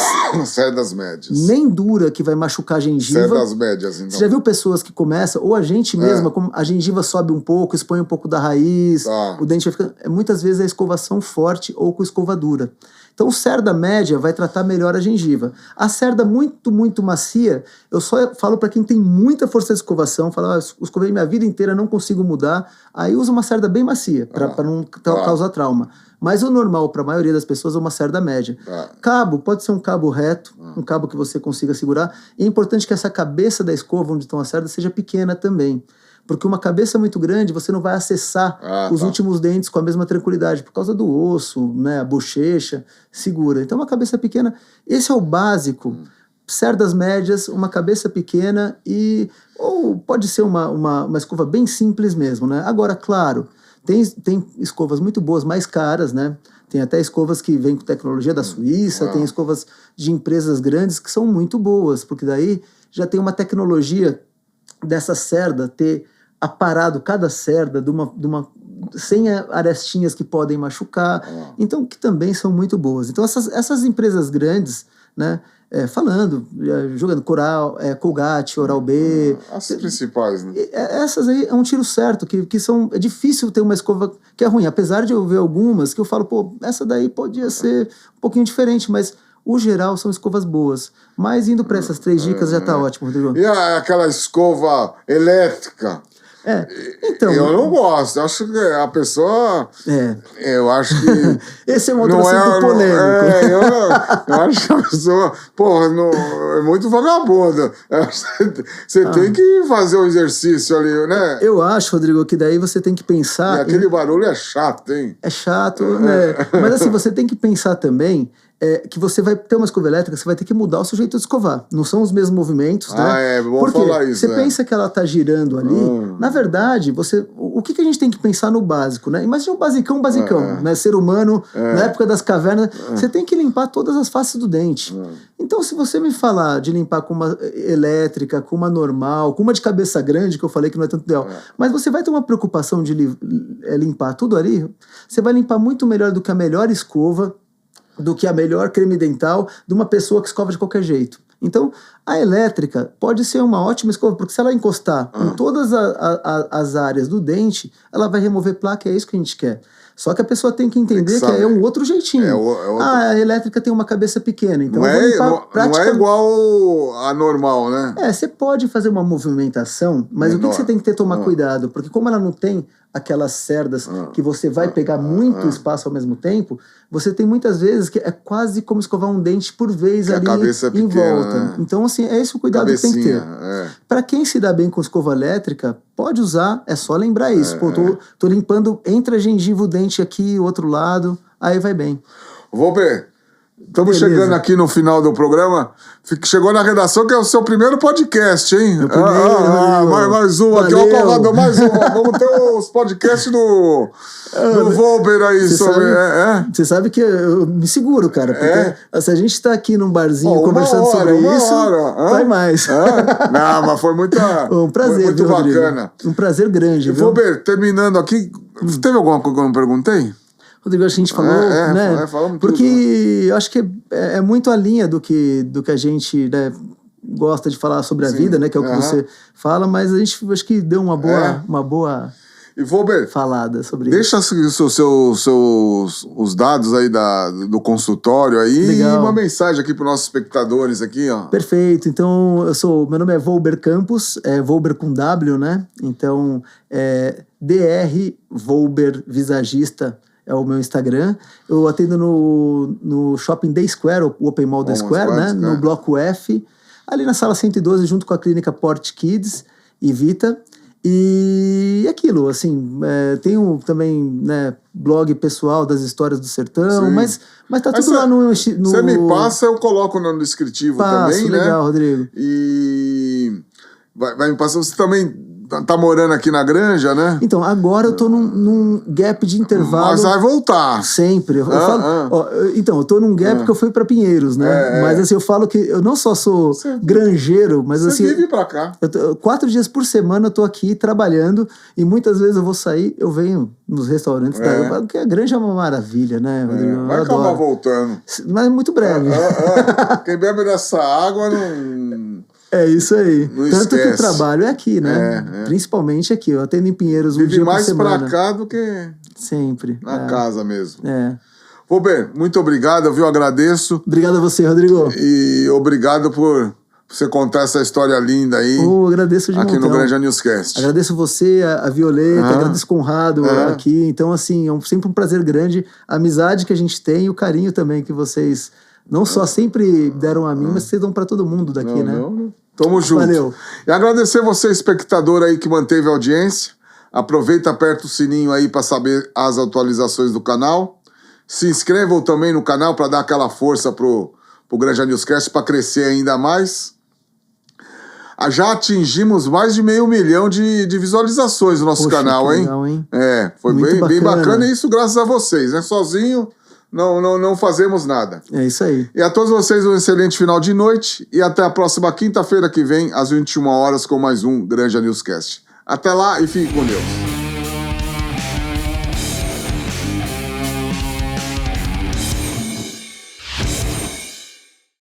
Speaker 1: cerdas médias.
Speaker 2: Nem dura, que vai machucar a gengiva.
Speaker 1: Cerdas médias, então.
Speaker 2: Você já viu pessoas que começam, ou a gente mesma, a gengiva sobe um pouco, expõe um pouco da raiz, o dente vai ficando... Muitas vezes é escovação forte ou com escova dura. Então, cerda média vai tratar melhor a gengiva. A cerda muito, muito macia, eu só falo para quem tem muita força de escovação, falo, escovei minha vida inteira, não consigo mudar, aí usa uma cerda bem macia, para não causar trauma. Mas o normal para a maioria das pessoas é uma cerda média. Cabo, pode ser um cabo reto, um cabo que você consiga segurar. E é importante que essa cabeça da escova, onde estão as cerdas, seja pequena também. Porque uma cabeça muito grande, você não vai acessar os últimos dentes com a mesma tranquilidade, por causa do osso, né, a bochecha, segura. Então, uma cabeça pequena, esse é o básico. Cerdas médias, uma cabeça pequena ou pode ser uma escova bem simples mesmo, né? Agora, claro, tem escovas muito boas, mais caras, né? Tem até escovas que vêm com tecnologia da Suíça, tem escovas de empresas grandes que são muito boas, porque daí já tem uma tecnologia dessa cerda ter aparado cada cerda sem arestinhas que podem machucar, então que também são muito boas. Então essas empresas grandes, né, jogando Coral, Colgate, Oral-B...
Speaker 1: As principais, né?
Speaker 2: Essas aí é um tiro certo, que é difícil ter uma escova que é ruim, apesar de eu ver algumas que eu falo, pô, essa daí podia ser um pouquinho diferente, mas o geral são escovas boas. Mas indo para essas 3 dicas já tá ótimo, Rodrigo.
Speaker 1: E aquela escova elétrica?
Speaker 2: Então...
Speaker 1: Eu não gosto, eu acho que a pessoa... Eu acho que...
Speaker 2: Esse é um outro assunto polêmico.
Speaker 1: Eu acho que a pessoa... Porra, é muito vagabunda. Você tem que fazer o exercício ali, né?
Speaker 2: Eu acho, Rodrigo, que daí você tem que pensar...
Speaker 1: E aquele barulho é chato, hein?
Speaker 2: É chato, né? Mas assim, você tem que pensar também... que você vai ter uma escova elétrica, você vai ter que mudar o seu jeito de escovar. Não são os mesmos movimentos, né?
Speaker 1: Bom falar isso.
Speaker 2: Você pensa que ela tá girando ali, na verdade, o que a gente tem que pensar no básico, né? Imagina um basicão, né? Ser humano, na época das cavernas, você tem que limpar todas as faces do dente. Então, se você me falar de limpar com uma elétrica, com uma normal, com uma de cabeça grande, que eu falei que não é tanto ideal, mas você vai ter uma preocupação de limpar tudo ali, você vai limpar muito melhor do que a melhor escova, do que a melhor creme dental de uma pessoa que escova de qualquer jeito. Então, a elétrica pode ser uma ótima escova, porque se ela encostar em todas as áreas do dente, ela vai remover placa, é isso que a gente quer. Só que a pessoa tem que entender que é um outro jeitinho. A elétrica tem uma cabeça pequena, então
Speaker 1: não é igual a normal, né?
Speaker 2: Você pode fazer uma movimentação, mas o que você tem que tomar cuidado? Porque como ela não tem aquelas cerdas que você vai pegar muito espaço ao mesmo tempo, você tem muitas vezes que é quase como escovar um dente por vez ali em volta. Né? Então, assim, é esse o cuidado que tem que ter. Para quem se dá bem com escova elétrica, pode usar, é só lembrar isso. Pô, tô limpando entre a gengiva o dente aqui, o outro lado, aí vai bem.
Speaker 1: Wolber, estamos chegando aqui no final do programa. Chegou na redação que é o seu primeiro podcast, hein? Mais um aqui, ó, mais um. Vamos ter os podcasts do Wolber aí sobre.
Speaker 2: Você sabe que eu me seguro, cara. Porque se a gente tá aqui num barzinho conversando sobre isso, vai mais.
Speaker 1: Não, mas foi um prazer, foi muito bacana.
Speaker 2: Um prazer grande.
Speaker 1: Wolber, terminando aqui, teve alguma coisa que eu não perguntei?
Speaker 2: Rodrigo, a gente falou, né? Porque tudo, eu acho que é muito a linha do que a gente, né, gosta de falar sobre a vida, né? Que é o que você fala, mas a gente acho que deu uma boa
Speaker 1: e Wolber,
Speaker 2: falada sobre
Speaker 1: isso. Deixa os dados aí do consultório aí. Legal. E uma mensagem aqui para os nossos espectadores aqui, ó.
Speaker 2: Perfeito. Então, meu nome é Wolber Campos, Wolber com W, né? Então, DR Wolber Visagista é o meu Instagram. Eu atendo no Shopping Day Square, o Open Mall Day Square, né? No Bloco F, ali na sala 112, junto com a clínica Port Kids e Vita. E aquilo, assim, tenho também, né, blog pessoal das histórias do sertão, mas tá tudo lá no... Você
Speaker 1: me passa, eu coloco no descritivo também, né?
Speaker 2: Legal, Rodrigo.
Speaker 1: E vai me passar, você também... Tá morando aqui na Granja, né?
Speaker 2: Então, agora eu tô num gap de intervalo.
Speaker 1: Mas vai voltar.
Speaker 2: Sempre. Eu falo, então, eu tô num gap que eu fui pra Pinheiros, né? Mas assim, eu falo que eu não só sou granjeiro, mas assim...
Speaker 1: Você vive pra cá.
Speaker 2: 4 dias por semana eu tô aqui trabalhando e muitas vezes eu vou sair, eu venho nos restaurantes porque a Granja é uma maravilha, né, Rodrigo?
Speaker 1: Vai acabar voltando.
Speaker 2: Mas muito breve.
Speaker 1: Quem bebe dessa água não...
Speaker 2: É isso aí.
Speaker 1: Não
Speaker 2: Tanto
Speaker 1: esquece.
Speaker 2: que o trabalho é aqui, né? Principalmente aqui. Eu atendo em Pinheiros um dia por semana.
Speaker 1: Vive mais pra cá do que
Speaker 2: sempre
Speaker 1: na casa mesmo.
Speaker 2: Wolber,
Speaker 1: muito obrigado, viu? Agradeço.
Speaker 2: Obrigado a você, Rodrigo.
Speaker 1: E obrigado por você contar essa história linda aí.
Speaker 2: Agradeço de
Speaker 1: aqui
Speaker 2: montão.
Speaker 1: no Granja Newscast.
Speaker 2: Agradeço você, a Violeta, agradeço o Conrado aqui. Então, assim, é sempre um prazer grande. A amizade que a gente tem e o carinho também que vocês não só sempre deram a mim, mas vocês dão pra todo mundo daqui, né?
Speaker 1: Tamo junto.
Speaker 2: Valeu.
Speaker 1: E agradecer você, espectador aí que manteve a audiência. Aproveita, aperta o sininho aí para saber as atualizações do canal. Se inscrevam também no canal para dar aquela força pro Granja Newscast para crescer ainda mais. Já atingimos mais de 500 mil de visualizações no nosso canal, hein?
Speaker 2: Legal, hein?
Speaker 1: Foi bem bacana, e isso graças a vocês, né? Sozinho não fazemos nada.
Speaker 2: É isso aí.
Speaker 1: E a todos vocês um excelente final de noite e até a próxima quinta-feira que vem, às 21 horas, com mais um Granja Newscast. Até lá e fique com Deus.